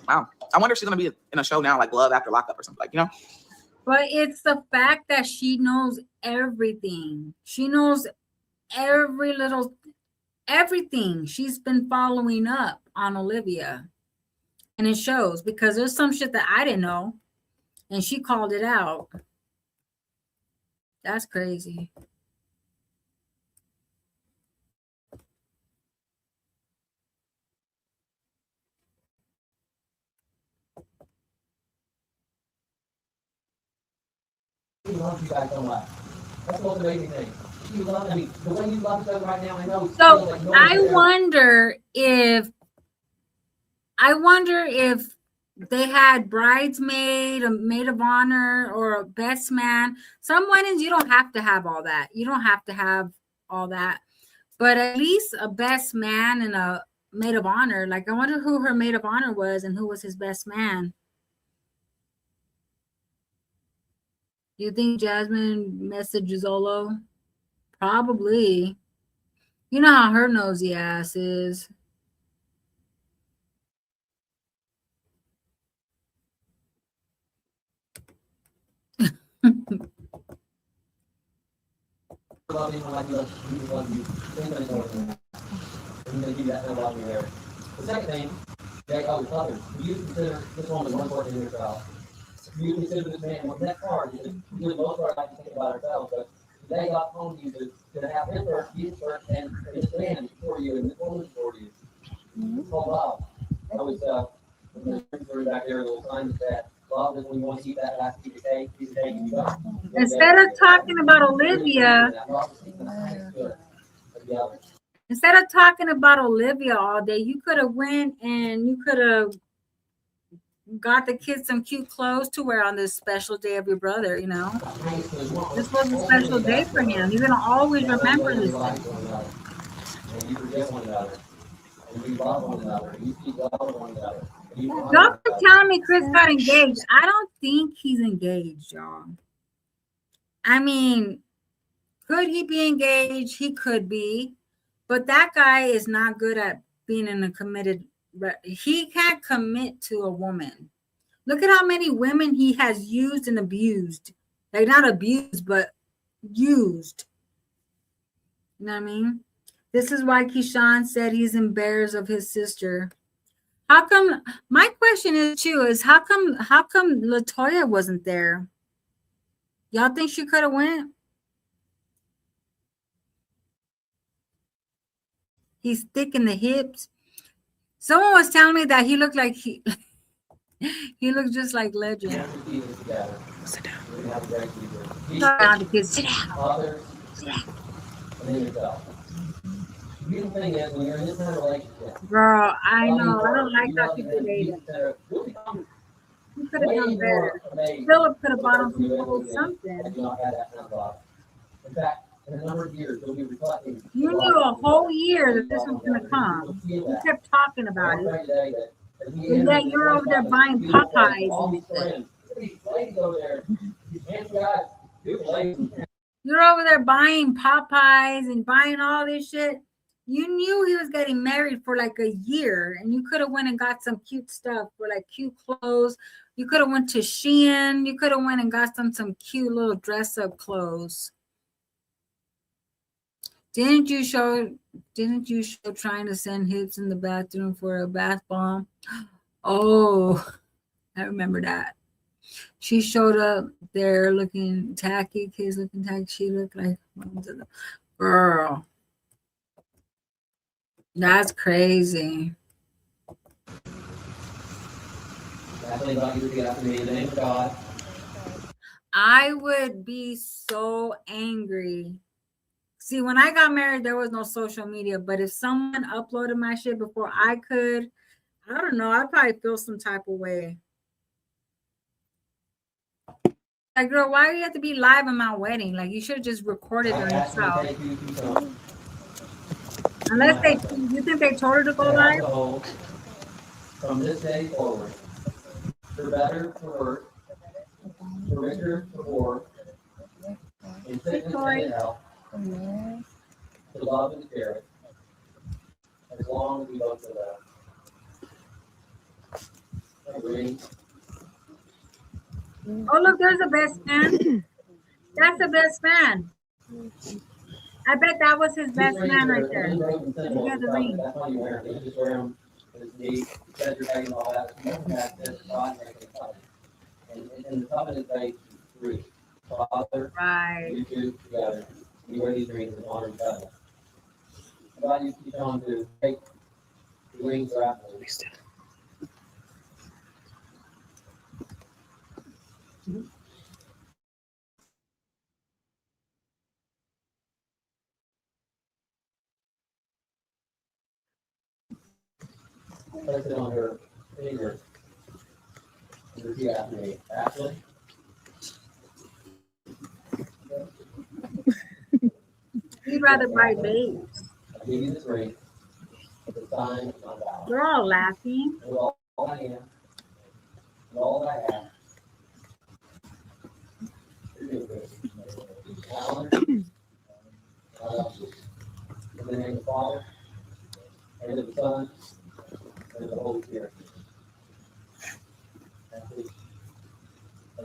Wow. I wonder if she's gonna be in a show now like Love After Lockup or something, like. But it's the fact that she knows everything. She knows everything. She's been following up on Olivia, and it shows because there's some shit that I didn't know. And she called it out. That's crazy. He loves you guys so much. That's the most amazing thing. The way you love each other right now, I know. So I wonder if they had bridesmaid, a maid of honor, or a best man. Some weddings, you don't have to have all that. You don't have to have all that. But at least a best man and a maid of honor. Like, I wonder who her maid of honor was and who was his best man. Do you think Jasmine messaged Zolo? Probably. You know how her nosy ass is. Love anyone like you love you. He's going to give you that kind of love there. The second thing, others. Do you consider this woman more important than yourself? Do you consider this man with that card? Usually most of our like to think about ourselves, but today God told you to have him first, you first, and this man for you, and this woman for you. It's called love. I was back there, a little sign that love is when you want to keep that last piece of cake, and you go. Instead of talking about Olivia, Instead of talking about Olivia all day, you could have went and you could have got the kids some cute clothes to wear on this special day of your brother, you know. This was a special day for him. You're gonna always remember this day. And you forgive one another. And you love one another. And you speak well of one another. And you honor Y'all one keep another. telling me Chris got engaged. I don't think he's engaged, y'all. I mean, could he be engaged? He could be, but that guy is not good at being in a committed. He can't commit to a woman. Look at how many women he has used and abused. Like not abused, but used. You know what I mean? This is why Keyshawn said he's embarrassed of his sister. How come? My question is too is how come LaToya wasn't there? Y'all think she could have went? He's thick in the hips. Someone was telling me that he looked like he looked just like Legend. You have to keep it together. Sit down. You have to break these. Down the kids. Sit down. Others, and then yourself. The beautiful thing is when you're in this kind of relationship. Girl, I know. I don't like how she played it. You could have done better. Philip could have bought him some clothes, something. In fact, in a number of years, you'll be reflecting. You knew a whole year that this was going to come. You kept talking about it. And yet you're over there buying Popeyes and shit. You're over there buying Popeyes and buying all this shit. You knew he was getting married for like a year, and you could have went and got some cute stuff for like cute clothes. You could have went to Shein. You could have went and got some cute little dress up clothes. Didn't you show trying to send hips in the bathroom for a bath bomb? Oh, I remember that. She showed up there looking tacky, kids looking tacky. She looked like, girl, that's crazy. I would be so angry. See, when I got married, there was no social media, but if someone uploaded my shit before I could, I don't know, I'd probably feel some type of way. Like, girl, why do you have to be live in my wedding? Like, you should have just recorded it yourself. Unless you think they told her to go live? From this day forward, for better, for worse, for richer, for poor, in sickness and in health, for love and spirit, as long as we both live. Agree. Oh, look, there's a best man. That's the best man. I bet that was his best man right there. He got the ring. That's why you wear them. You just wear them because you're taking all that. And the covenant based three. Father, Right. you two together. You wear these rings in honor of God. God, you keep on to take the rings are after. Place it on her finger. And repeat after me. Ashley. He'd rather buy babes. I give you this ring. It's a sign of my vow. They're all laughing. With all I am. And all that I have. In the name of the Father, and of the Son, and of the Holy Spirit. That's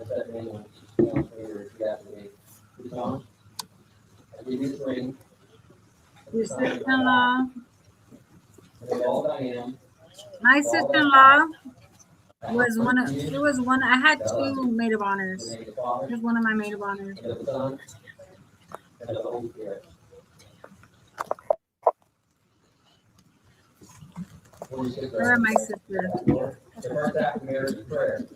that name on finger after me. John, I give you this ring. Your sister-in-law. And with all that I am. My sister-in-law was one. I had two maid of honors. She was one of my maid of honors. And of the Son, and of the Holy Spirit. Her and my sister. The first act of marriage is prayer.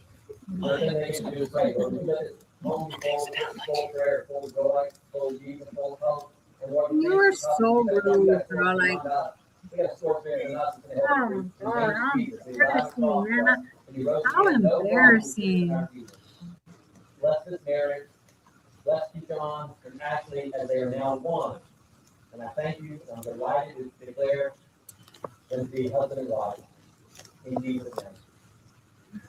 The first thing they can do is pray. But we let it home full prayer, full joy, full Jesus, full hope. And what You were You're so rude, girl. Like, We got a sports fair in us. It's oh gonna my help God, how you. So you're not embarrassing, man. responsible. And you wrote to How me, no problem with this in embarrassing. our future. Bless this marriage, bless Keyshawn and Ashley as they are now one. And I thank you, and I'm delighted to declare them to be husband and wife. In Jesus' name.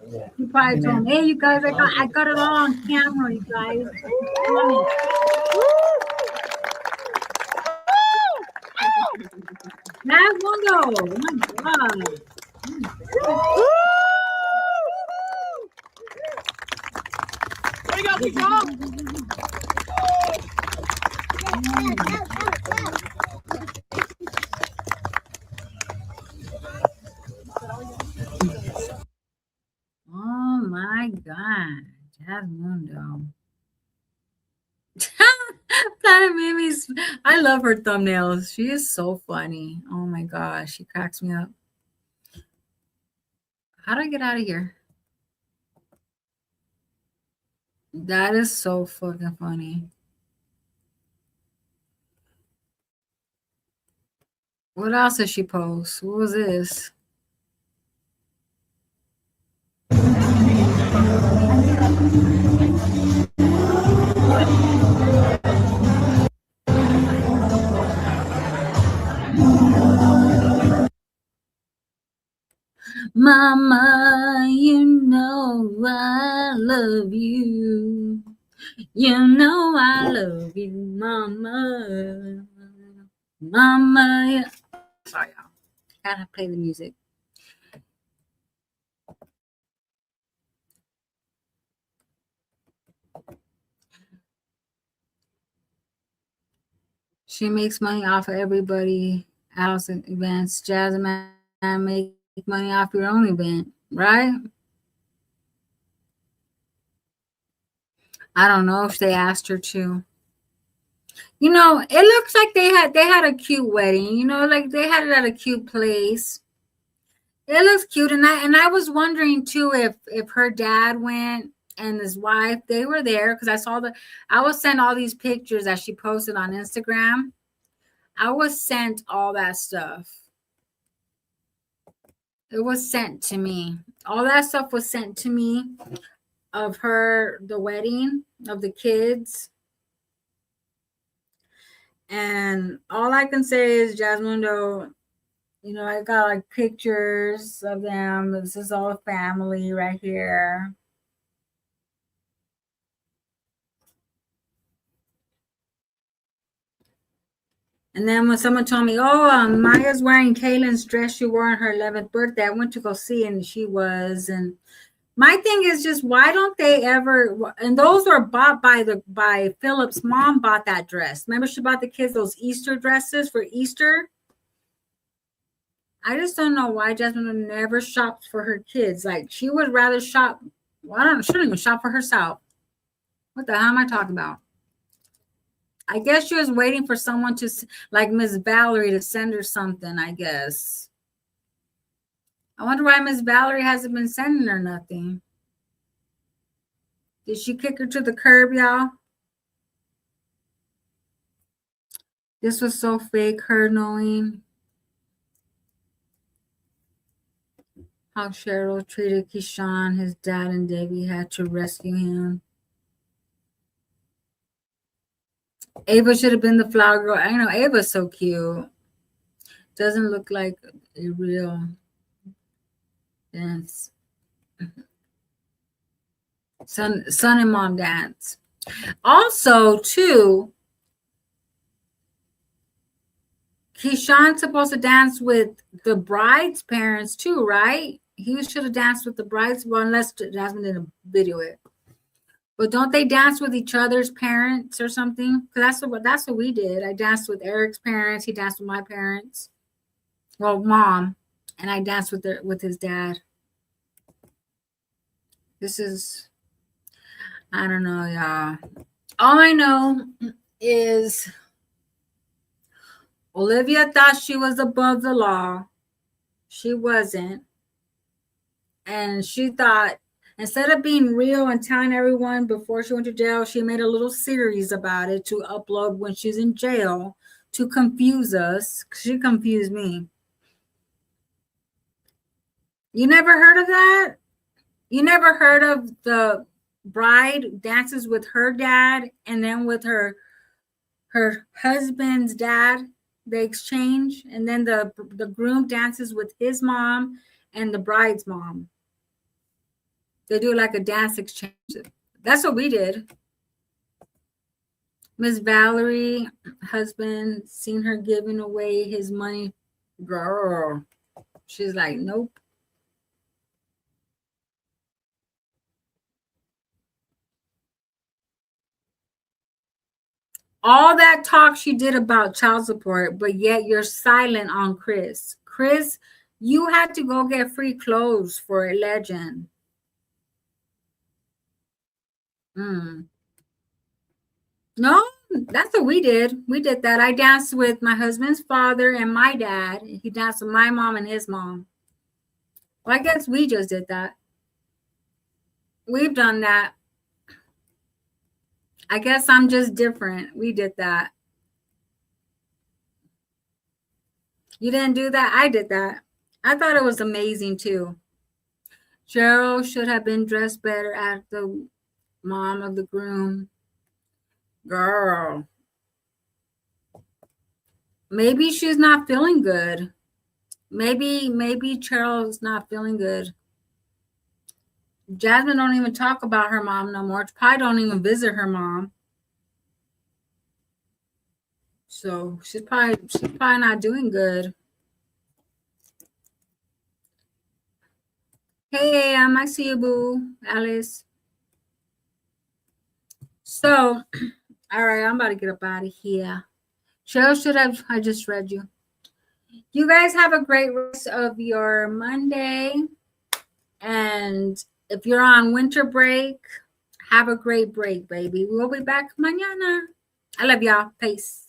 Amen. You probably told me, hey, you guys, I got it all on camera, you guys. Jasmundo, oh my God. There you go, Keyshawn. Oh my God, Jasmundo. Planet Mimi's. I love her thumbnails. She is so funny. Oh my gosh, she cracks me up. How do I get out of here? That is so fucking funny. What else did she post? What was this? Mama, you know I love you. You know I love you, Mama. Mama. Yeah. Sorry, y'all. Gotta play the music. She makes money off of everybody else at events. Jasmine make money off your own event, right? I don't know if they asked her to. You know, it looks like they had a cute wedding. You know, like they had it at a cute place. It looks cute, and I was wondering too if her dad went and his wife, they were there because I was sent all these pictures that she posted on Instagram. I was sent all that stuff. It was sent to me. All that stuff was sent to me of her, the wedding of the kids. And all I can say is, Jasmundo, you know, I got like pictures of them. This is all family right here. And then when someone told me, oh, Maya's wearing Kaylin's dress she wore on her 11th birthday, I went to go see, and she was. And my thing is just, why don't they ever? And those were bought by Philip's mom. Bought that dress. Remember, she bought the kids those Easter dresses for Easter. I just don't know why Jasmine never shopped for her kids. Like, she would rather shop. Well, she don't even shop for herself. What the hell am I talking about? I guess she was waiting for someone to, like Miss Valerie, to send her something, I guess. I wonder why Miss Valerie hasn't been sending her nothing. Did she kick her to the curb, y'all? This was so fake, her knowing how Cheryl treated Keyshawn. His dad and Debbie had to rescue him. Ava should have been the flower girl. I know, Ava's so cute. Doesn't look like a real dance. Son and mom dance. Also, too, Keyshawn's supposed to dance with the bride's parents too, right? He should have danced with the bride's, well, unless Jasmine didn't video it. But don't they dance with each other's parents or something? Because that's what we did. I danced with Eric's parents. He danced with my parents. Well, mom, and I danced with his dad. This is, I don't know, y'all. All I know is Olivia thought she was above the law. She wasn't. And she thought, instead of being real and telling everyone before she went to jail, she made a little series about it to upload when she's in jail to confuse us. She confused me. You never heard of that? You never heard of the bride dances with her dad and then with her husband's dad? They exchange, and then the groom dances with his mom and the bride's mom. They do like a dance exchange. That's what we did. Miss Valerie, husband, seen her giving away his money. Girl, she's like, nope. All that talk she did about child support, but yet you're silent on Chris. Chris, you had to go get free clothes for a legend. No, that's what we did. We did that. I danced with my husband's father and my dad. He danced with my mom and his mom. Well, I guess we just did that. We've done that. I guess I'm just different. We did that. You didn't do that? I did that. I thought it was amazing too. Cheryl should have been dressed better as the mom of the groom. Girl. Maybe she's not feeling good. Maybe Cheryl's not feeling good. Jasmine don't even talk about her mom no more. Probably don't even visit her mom. So she's probably not doing good. Hey, I see you, boo, Alice. So, all right, I'm about to get up out of here. Cheryl, I just read you. You guys have a great rest of your Monday. And if you're on winter break, have a great break, baby. We'll be back mañana. I love y'all. Peace.